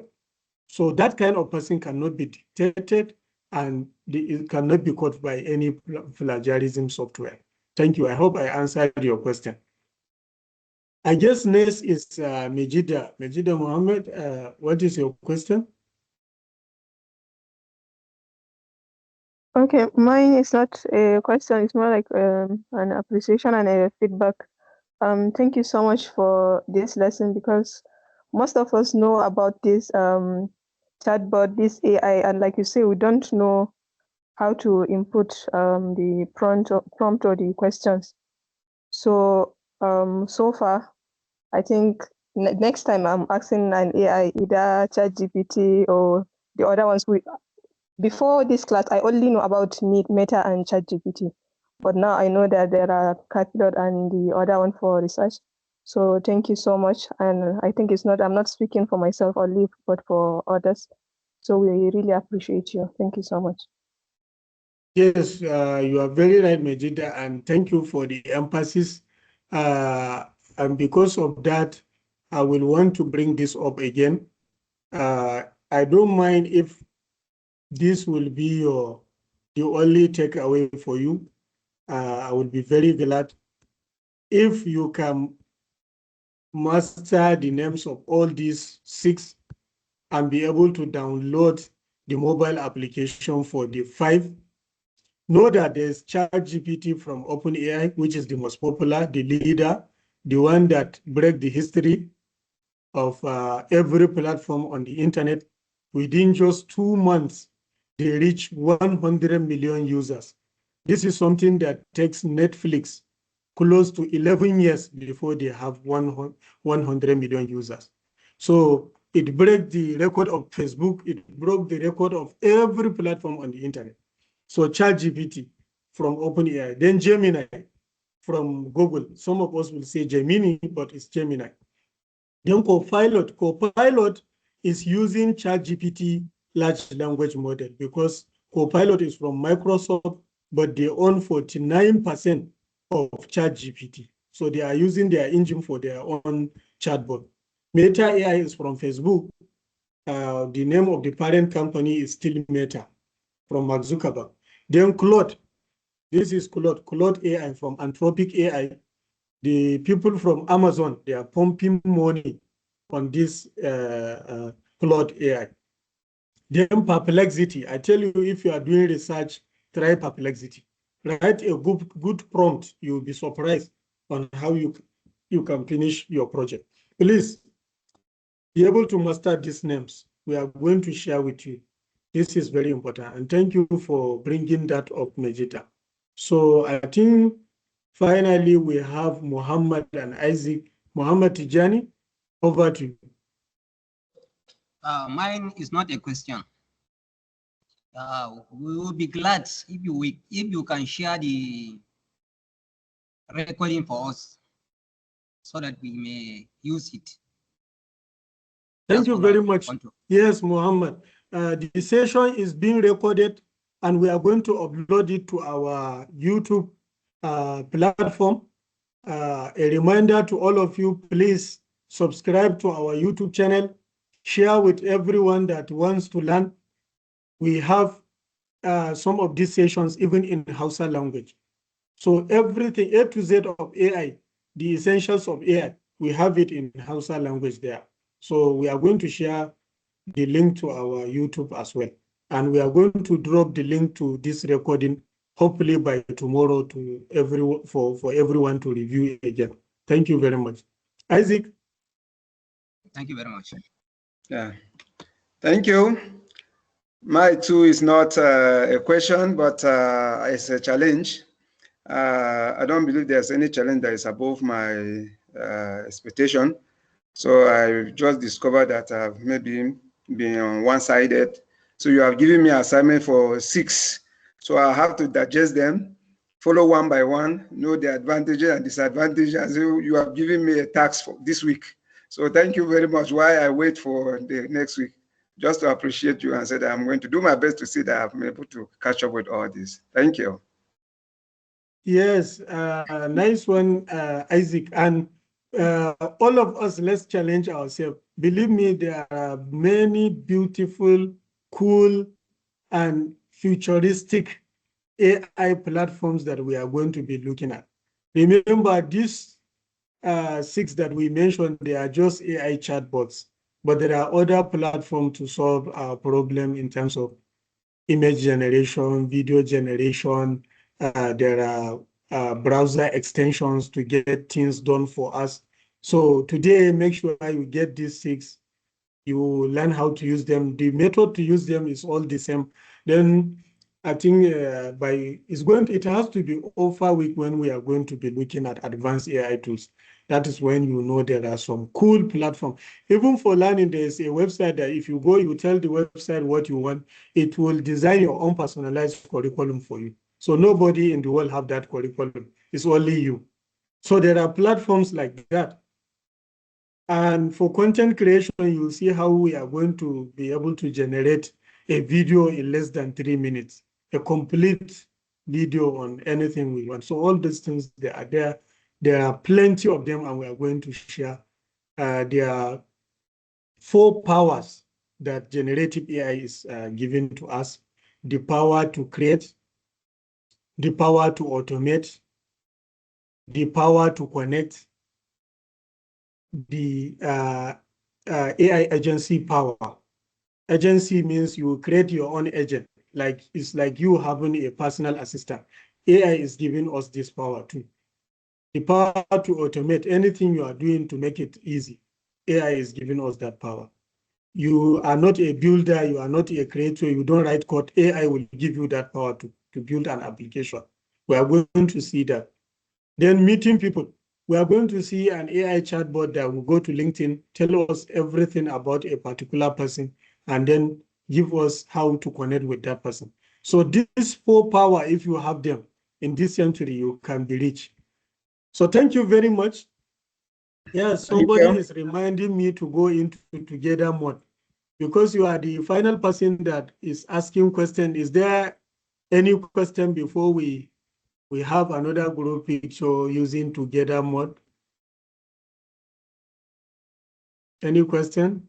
So that kind of person cannot be detected, and it cannot be caught by any plagiarism software. Thank you. I hope I answered your question. I guess next is Mejida. Mejida Mohammed, what is your question? Okay, mine is not a question. It's more like an appreciation and a feedback. Thank you so much for this lesson, because most of us know about this chatbot, this AI, and like you say, we don't know how to input the prompt or the questions. So so far, I think next time I'm asking an AI, either ChatGPT or the other ones. Before this class, I only know about Meta and ChatGPT, but now I know that there are Capilot and the other one for research. So thank you so much. And I think I'm not speaking for myself only, but for others. So we really appreciate you. Thank you so much. Yes, you are very right, Mejida, and thank you for the emphasis. And because of that, I will want to bring this up again. I don't mind if this will be the only takeaway for you. I will be very glad if you can master the names of all these 6 and be able to download the mobile application for the 5. Know that there's ChatGPT from OpenAI, which is the most popular, the leader, the one that break the history of every platform on the internet. Within just 2 months, they reach 100 million users. This is something that takes Netflix close to 11 years before they have 100 million users. So it broke the record of Facebook. It broke the record of every platform on the internet. So ChatGPT from OpenAI, then Gemini from Google. Some of us will say Gemini, but it's Gemini. Then Copilot is using ChatGPT large language model because Copilot is from Microsoft, but they own 49% of ChatGPT. So they are using their engine for their own chatbot. Meta AI is from Facebook. The name of the parent company is still Meta from Mark Zuckerberg. Then Claude. This is Claude AI from Anthropic AI. The people from Amazon, they are pumping money on this Claude AI. Then Perplexity. I tell you, if you are doing research, try Perplexity. Write a good prompt. You'll be surprised on how you can finish your project. Please be able to master these names. We are going to share with you. This is very important. And thank you for bringing that up, Nejita. So I think finally we have Muhammad and Isaac. Muhammad Tijani, over to you. Mine is not a question. We will be glad if you can share the recording for us so that we may use it. Thank you very much. Yes, Muhammad. The session is being recorded and we are going to upload it to our YouTube platform. A reminder to all of you, please subscribe to our YouTube channel, share with everyone that wants to learn. We have some of these sessions even in Hausa language. So everything A to Z of AI, the essentials of AI, we have it in Hausa language there. So we are going to share the link to our YouTube as well. And we are going to drop the link to this recording, hopefully by tomorrow to everyone for everyone to review again. Thank you very much. Isaac. Thank you very much. Yeah, thank you. My too is not a question, but it's a challenge. I don't believe there's any challenge that is above my expectation. So I just discovered that I've maybe been one-sided. So you have given me an assignment for 6. So I have to digest them, follow one by one, know the advantages and disadvantages. So you have given me a task for this week. So thank you very much. While I wait for the next week, just to appreciate you and say that I'm going to do my best to see that I'm able to catch up with all this. Thank you. Yes, nice one, Isaac. And all of us, let's challenge ourselves. Believe me, there are many beautiful, cool, and futuristic AI platforms that we are going to be looking at. Remember, these 6 that we mentioned, they are just AI chatbots, but there are other platforms to solve our problem in terms of image generation, video generation. There are browser extensions to get things done for us. So today, make sure you get these 6. You learn how to use them. The method to use them is all the same. Then I think it has to be over week when we are going to be looking at advanced AI tools. That is when you know there are some cool platforms. Even for learning, there's a website that if you go, you tell the website what you want, it will design your own personalized curriculum for you. So nobody in the world have that curriculum. It's only you. So there are platforms like that. And for content creation, you'll see how we are going to be able to generate a video in less than 3 minutes, a complete video on anything we want. So all these things, they are there. There are plenty of them, and we are going to share. There are 4 powers that generative AI is giving to us: the power to create, the power to automate, the power to connect, the AI agency power. Agency means you create your own agent. It's like you having a personal assistant. AI is giving us this power too. The power to automate anything you are doing to make it easy. AI is giving us that power. You are not a builder, you are not a creator, you don't write code. AI will give you that power to build an application. We are going to see that. Then meeting people. We are going to see an AI chatbot that will go to LinkedIn, tell us everything about a particular person, and then give us how to connect with that person. So these 4 power, if you have them in this century, you can be rich. So thank you very much. Yes, somebody is reminding me to go into together mode. Because you are the final person that is asking question, is there any question before we have another group picture using together mode? Any question?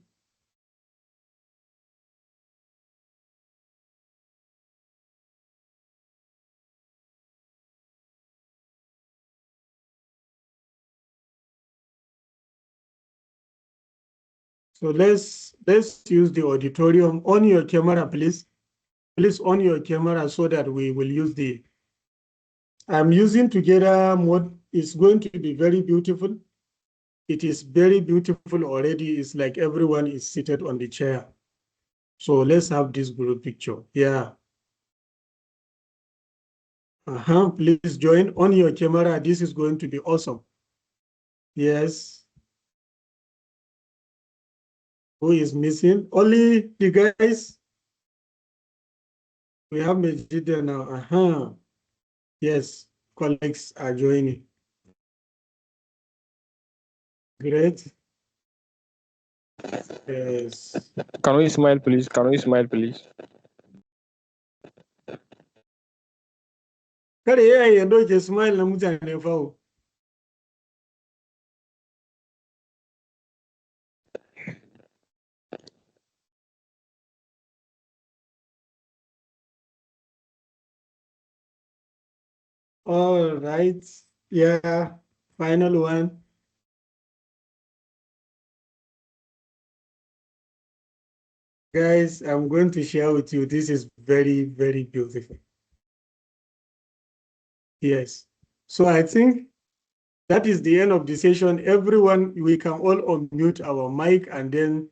So let's use the auditorium. On your camera, please. Please on your camera so that we will use the. I'm using together mode. It's going to be very beautiful. It is very beautiful already. It's like everyone is seated on the chair. So let's have this group picture. Yeah. Please join on your camera. This is going to be awesome. Yes. Who is missing? Only the guys. We have Majida now. Yes, colleagues are joining. Great. Yes. Can we smile, please? Can we smile, please? Kada AI ya doke smile na mutane fawo. All right. Yeah. Final one. Guys, I'm going to share with you. This is very, very beautiful. Yes. So I think that is the end of the session. Everyone, we can all unmute our mic and then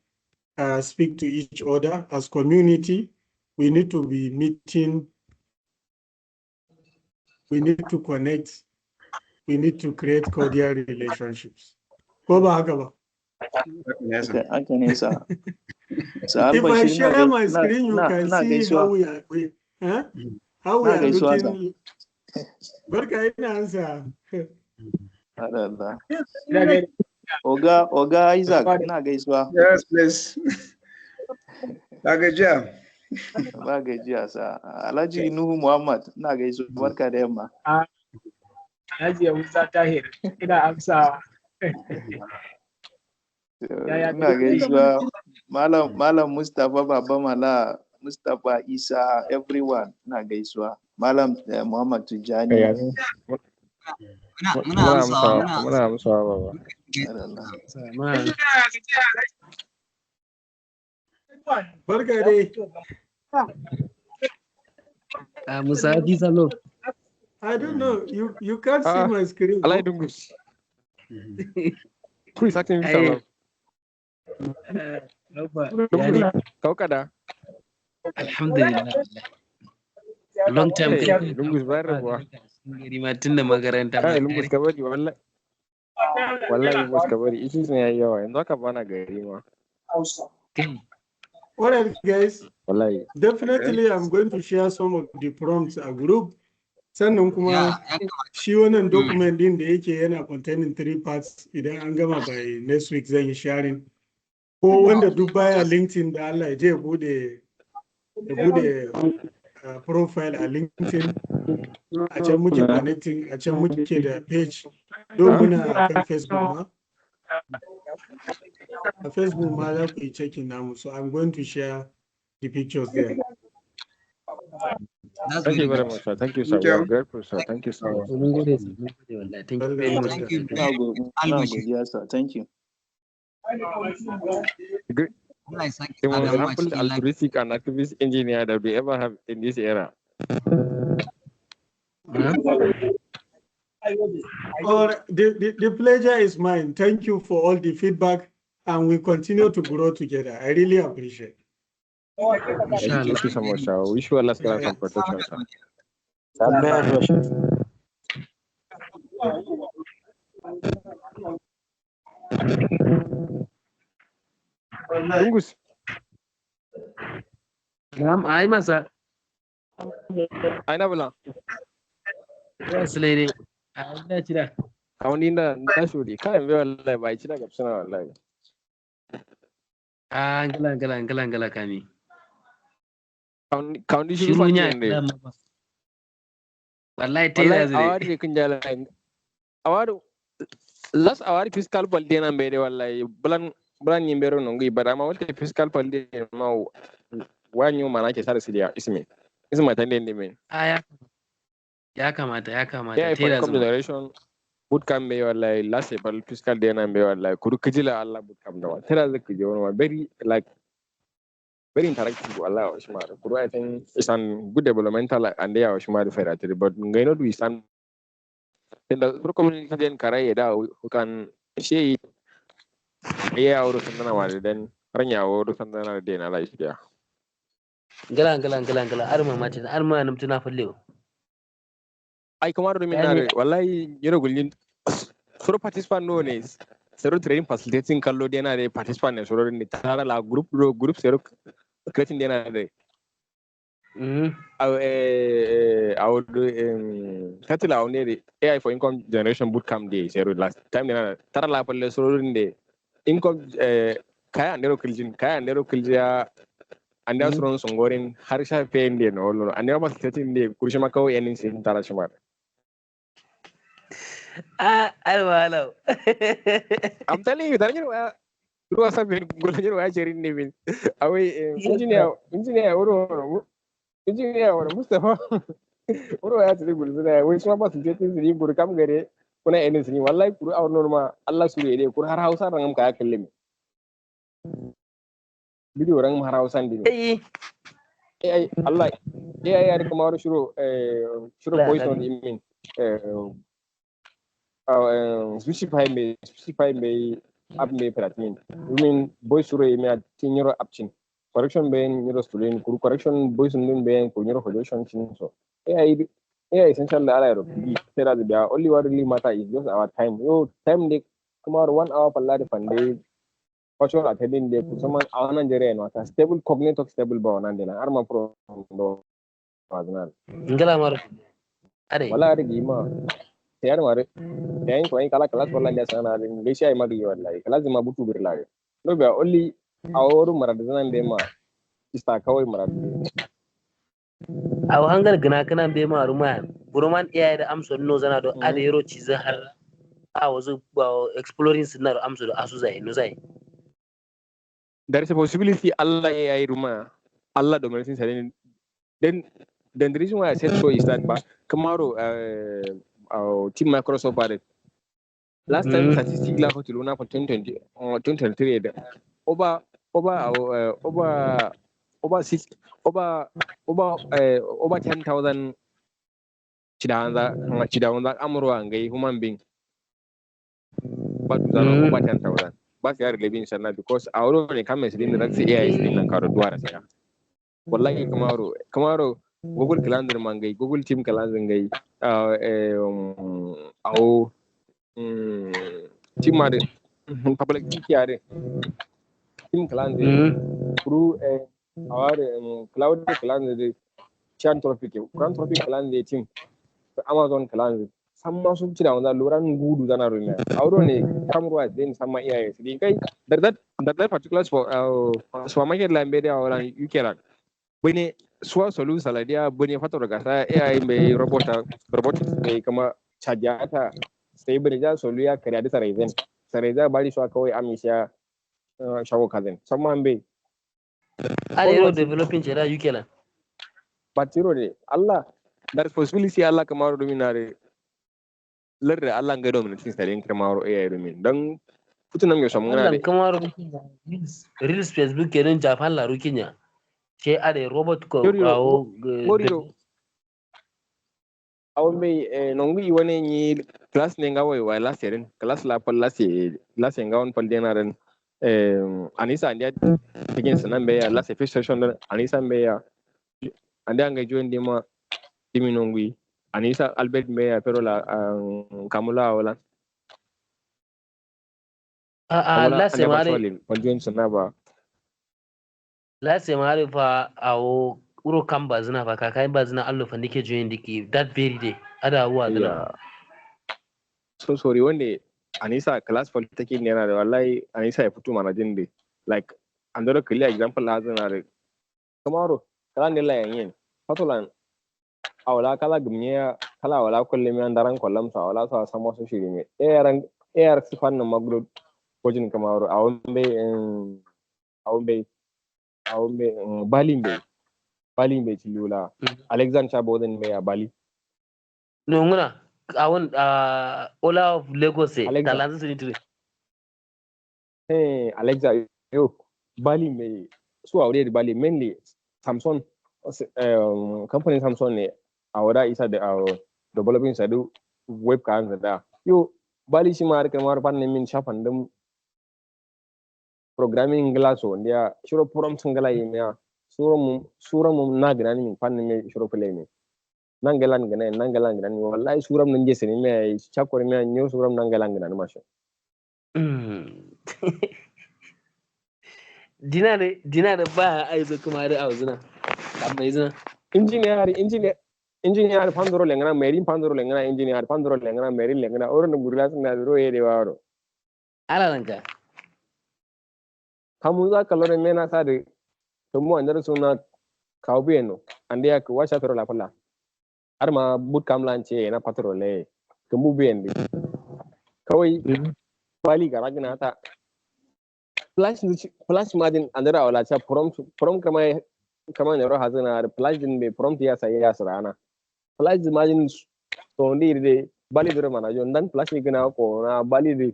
speak to each other. As community, we need to be meeting. We need to connect. We need to create cordial relationships. Ko ba haka ba? Haka ne sa. If I share my screen, you can see how we are. How we are looking. Barka ina ansa. Oga Isaac, ina gaisuwa. Yes, please. Ba gajiya. Ba gajiya sa. Alhaji Nuhu Muhammad, ina gaisuwa. Barka da yamma. Alhaji Musa Tahir, ina amsawa. Ina gaisuwa. Malam Mustapha Baba Mala, Mustapha Isa, everyone, ina gaisuwa. Malam Muhammad Tijani. Muna amsawa baba. Barka dai. Musa Disalo. I don't know. You can't see my screen. Alai Dungus. Who is acting Disalo? Kau kada? Alhamdulillah. Long time. Dungus bayar da kuwa. Tun da makaranta. Kai Lungus ka bari wallahi. Wallahi Lungus ka bari. Ishi sun yayi yawa. Yanzu haka bana gari ma. All right, guys. Wallahi. Definitely, I'm going to share some of the prompts a group. Sannan kuma shi wannan document din da yake yana containing 3 parts. Idan an gama by next week zan yi sharing. Ko wanda duk baya LinkedIn da Allah ya je bude profile a LinkedIn. A can muke connecting, a can muke da page. Don muna kan Facebook ma. A Facebook ma za ku yi checking namu. So I'm going to share the pictures there. Thank you very much, sir. Thank you, sir. We are grateful, sir. Thank you so much. Thank you very much. Thank you. The most humble, altruistic, and activist engineer that we ever have in this era. The pleasure is mine. Thank you for all the feedback, and we continue to grow together. I really appreciate it. Thank you so much, sir. Wish you Allah's guidance and protection, sir. Dungus. Na'am, ai masa. Aina bula. Ya sulere. Ai da cira. Kawani na shuri. Kayan bai wallahi ba ci daga suna wallahi. Angala kami. Kawani shuri Shirunya fanti yande. Wallahi Wallahi tera zure. awari kun jala. Awari las awari fiscal palde na mbere wallahi. Bulan yimbero nongi bara ma wolte fiscal palde ma wanyu mana ke sare sidia ismi tande men. Ya kamata Yeah, for tera income zuma. generation bootcamp be wallahi last April fiscal day na be wallahi kudu kijila Allah bootcamp da tera zaki je wani very interactive wallahi wa shima kudu I think it's an good developmental and ya wa shima da federal but ngai no do stand in the community den karai da who can she ya wuro sandana wa den ranya wuro sandana da na lai shi Gala arma mate arma namtuna fallewa. ai kamar do min na wallahi yero gulin soro participant no ne sero training facilitating kallo dena de participant ne soro ni tara la group sero creating dena de aw katila aw ne de AI for income generation bootcamp day sero last time dena tara la palle soro de income kaya andero kiljia anda soro songorin harsha pende no no anda facilitating de kurishima kawo enin sin tara shimar Hello. I'm telling you, you are something good. You are sharing name. Away engineer, or Mustafa. What do I have to do with that? Which one was getting the good come get it? When I anything, one like our normal Allah Suri, could her house and Kakelim. Video rang her house and Allah. Yeah, I come out sure boys on him. Specify me up me pratin. I mean boys sure me at senior option. Correction being neuro student, correction boys and being neuro solution so. Essentially the only what really matter is just our time. Time they come out 1 hour per lot of day. Virtual attending they put someone on and a stable cognitive stable bone and then arma pro Ngala mar. Are. Wala gima. Sayar mare. Yang ko kala kelas wala dia sana ring Malaysia ma di wallahi kelas ma butu berlage no be only aworu maradana be ma ista kawai maradu Aw hangal gana kana be ma ruma. Buruman iya da amso no zana do ada yero ciza har a wazu exploring sinar amso do asu zai no zai. There is a possibility Allah AI ruma Allah dominating saying then the reason why I said so is that ba tomorrow team Microsoft are last time statistic la hotel una for 2023 over 10,000 chidawanza amurwa ngai human being but over 10,000 but they are living sana because our ne kamar sidin da sai AI sidin nan karo duwara sai wallahi kamaro Google Calendar mangai Google Team Calendar ngai au team mare public tiare team Calendar through our cloud Calendar Chantropic Calendar team Amazon Calendar sama sun cira wanda luran gudu zana rumiya auro ne kamruwa din sama iyaye su kai that particular supermarket lambe da wala UK ran bane suwa solu saladia bane fata daga sa AI mai robotics mai kama chajata sai bane ja solu ya kariya da saraizen bari su kawai amisha shawo kazan sama be Are yero developing jera UK la. Batiro ne Allah da responsibility Allah kamar dominare larre Allah ga dominating starin kamar AI domin dan futunan mai samu Allah kamar reels Facebook kenan Japan la rukinya. She are robot ko kawo awon bai nongi wani ni class ne ga wai last year class la pal last ga on pal dena ran anisa andia begin sanan bai last first session anisa bai anda ga join dima dimi nongi Anisa Albert Meya pero la Kamula wala. la semare Panjon Sanaba. la semare fa awo uro kan bazina fa kakai bazina allo fa nike join diki that very day ada wa Yeah. So sorry wanda Anisa class for taking yana da wallahi Anisa ya fito mana jin dai like andoro clear example lazana da kamaro kala ne la yin fatolan awala kala gumnya kala wala kulle mi andaran kollam sa wala sa samo so shiri me er sifan na magro kojin kamaro awumbe balimbe tilula Alexander Chaboden me ya bali no nguna awon ola of Lagos talanzu sunitire Alexa yo bali me su aure da bali mainly Samsung company Samsung ne awara isa da developing sadu web kan da yo bali shi ma harkar mar fannin min shafan dum programming glass dia shiro prompt ngala yimya suram mum na gani min fannin me shiro play me nangalan gani wallahi suram nan je sene me chakor me nyo suram nangalan gani masha dina da ba aizo kuma da auzuna amma izina engineer pandoro lengana marine pandoro lengana engineer pandoro lengana marine lengana oro no burlas na ro ede waro ala lanka kamu za kalore mena sade to mo andar suna kawbeno ande yak washa toro la pala arma boot camp lanche na patrole to mu bendi kawai bali garagna ta plus margin andara wala cha from kama ne ro hazana plus din be prompt ya sai ya sarana plus margin to de bali dure mana jon dan plus igna ko na bali de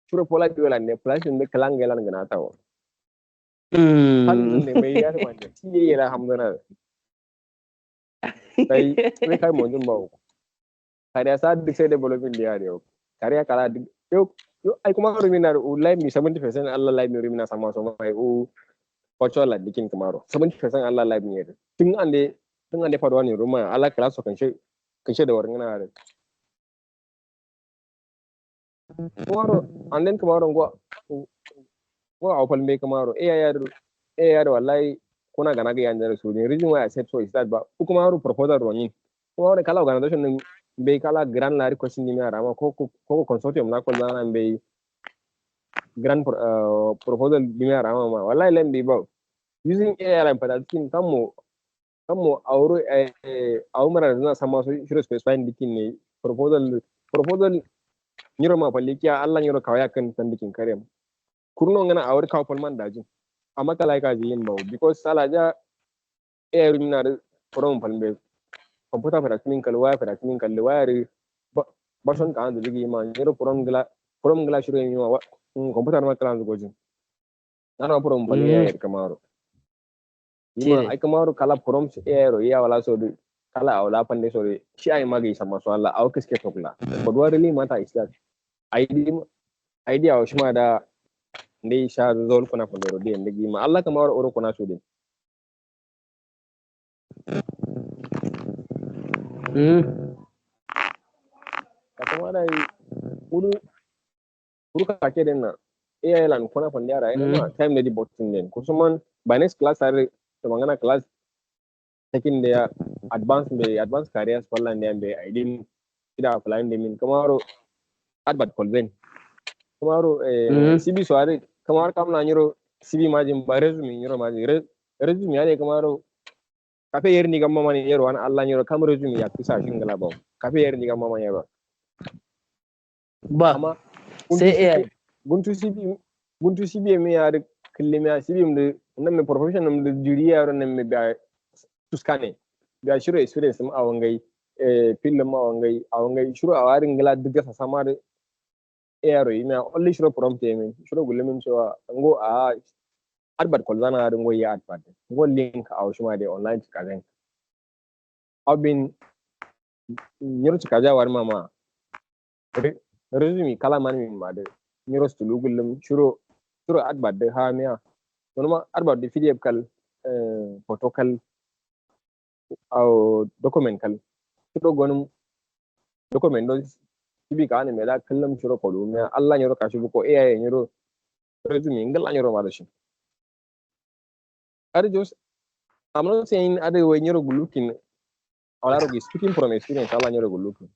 puro pola wala ne plus din be kalangelan gna tawo han ne me ya wande ti yera hamdana sai we kai mo jun bawo kare sa dik sai developing dia yo kare kala yo ai kuma rumina live mi 70% Allah live mi rumina sama so mai la dikin kamaro 70% Allah live mi yede tun ande fadwa ni ruma Allah kala so kanshe da warin na da kamaro anden kamaro go awfal me kamaro yar wallahi kuna gana ga yanjar su ne reason why I said so is that ba kamaro proposal ronin kamaro kala organization be kala grand la request ni mi arama ko consortium na ko na be grand proposal bi mi arama ma wallahi lembi ba using AI and padakin kamo auro aumara na sama so shiro specify dikin ne proposal nyiro ma palikia Allah nyiro kawaya kan tan dikin kare kurno ngana awar kaw palman dajin amma kala ka ji yin bawo because sala ja AI rumina da from palme computer fadakin kalwaya person kan da digi ma nyiro from gala shiro yin wa computer ma kala gojin nana from palme ya kamaro ima ai kamaro kala prompts ero ya wala so kala awla pande so shi ai magi sama so Allah aw kiske tokla but what really matter is that idea o shima da ndey sha zol kuna pandoro de ndegi ma Allah kamaro oro kuna so de kamara uru ka ke den na AI lan kuna pandara ai ma time ne di botin den kusuman by next class are to mangana class taking their advanced careers fallan ne be idin ida applying them in kamaro advert colven kamaro cv so are kamaro kam na nyiro cv majin ba resume nyiro majin resume ya kamaro kafe yer ni gamma mani yero an Allah nyiro kam resume ya kisa shingala ba kafe yer ni gamma mani yero ba amma sai AI guntu cv me ya killimya cv mu nan me professional mu juriya ron nan me ba tuskane ga shiro experience mu awangai film mu awangai shiro awarin gala duga sa sama da ero ina only shiro prompt me shiro gulemin cewa ngo a advert kolzana da ngo ya advert ngo link a shuma da online kazen abin nyiro kaja war mama resume kala man min ma da nyiro stulu gulum shiro advert da ha miya normal advert da pdf kal photo kal aw document kal shiro gonum document do tibi ka ne me da kallam shiro ko me Allah nyoro ka shi ko AI nyoro resume ngal nyoro ma da shi are just I'm not saying other way nyoro looking all are speaking from experience Allah nyoro looking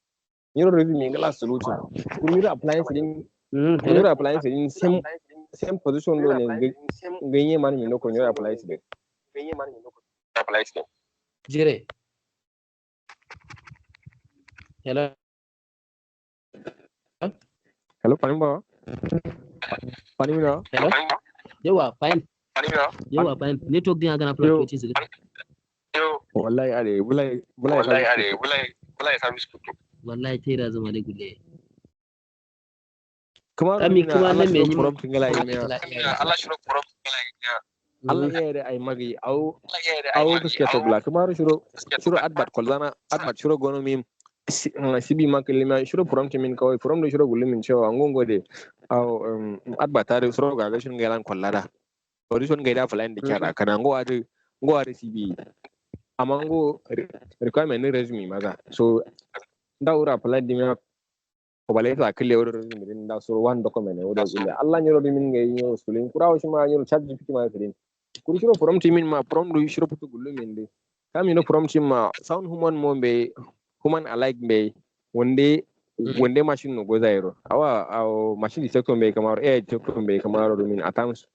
nyoro resume ngal solution kun nyoro applying in nyoro applying in same position do ne ganye man mi no ko nyoro apply today Jire. Hello. hello panimba panimina Hello. Yawa fine. Yawa fine. Network din agana problem to chin wallahi are wallahi service kuto wallahi tera zama da gulle. kamar Ami mina kuma Allah nan shiro me from tingala yin ime Allah shiro from tingala ime Allah yere ay magi au biske to bla kamar shiro adbat kolzana adbat shiro gono mim sibi makalima shiro from timin kawai from do shiro gulumin cewa ngongo de au adbat tare shiro ga gashin galan kollada audition gaida flying da kyara kana ngo ade sibi amma ngo requirement ni resume maza so da ura apply dimya ko bale ta kille wuro resume din da so one document ne wuro gulle Allah nyoro di min ngay nyoro sulin kurawo shi ma nyoro chat gpt ma sulin kuri shiro from timin ma from do shiro putu gullu min de kam you know from tim ma sound human mo be human alike be wonde machine no go zairo awa machine detector be kamar AI detector be kamar min at times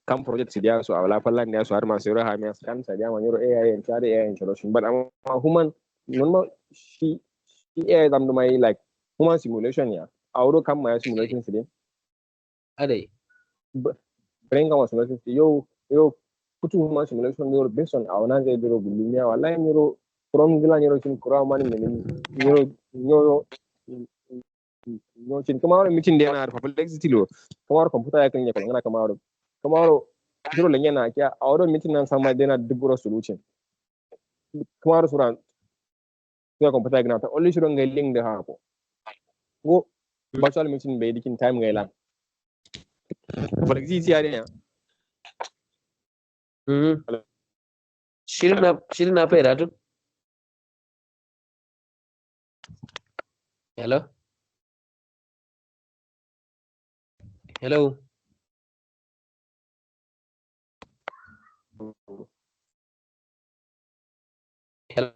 kam project sidia so awala fallan ne so har ma sero ha mi scan sadia ma nyoro AI en chare AI introduction but amma human normal shi AI dam do mai like human simulation ya awro kam ma simulation sidin Ade. brain kam simulation yo putu human simulation yo based on awna zai biro gulumiya wallahi nyoro from gila nyoro chin kura mani men nyoro chin kamar mitin da yana perplexity lo kamar computer ya kan ya kalngana kamar jiro lenye na kya awro mitin nan sama dena duburo solution kamar suran ya computer ya ta only shiro ngai link da ha ko go virtual meeting bai dikin time ngai lan perplexity ya ne Shirin na fayar tu. Hello. Hello. Hello.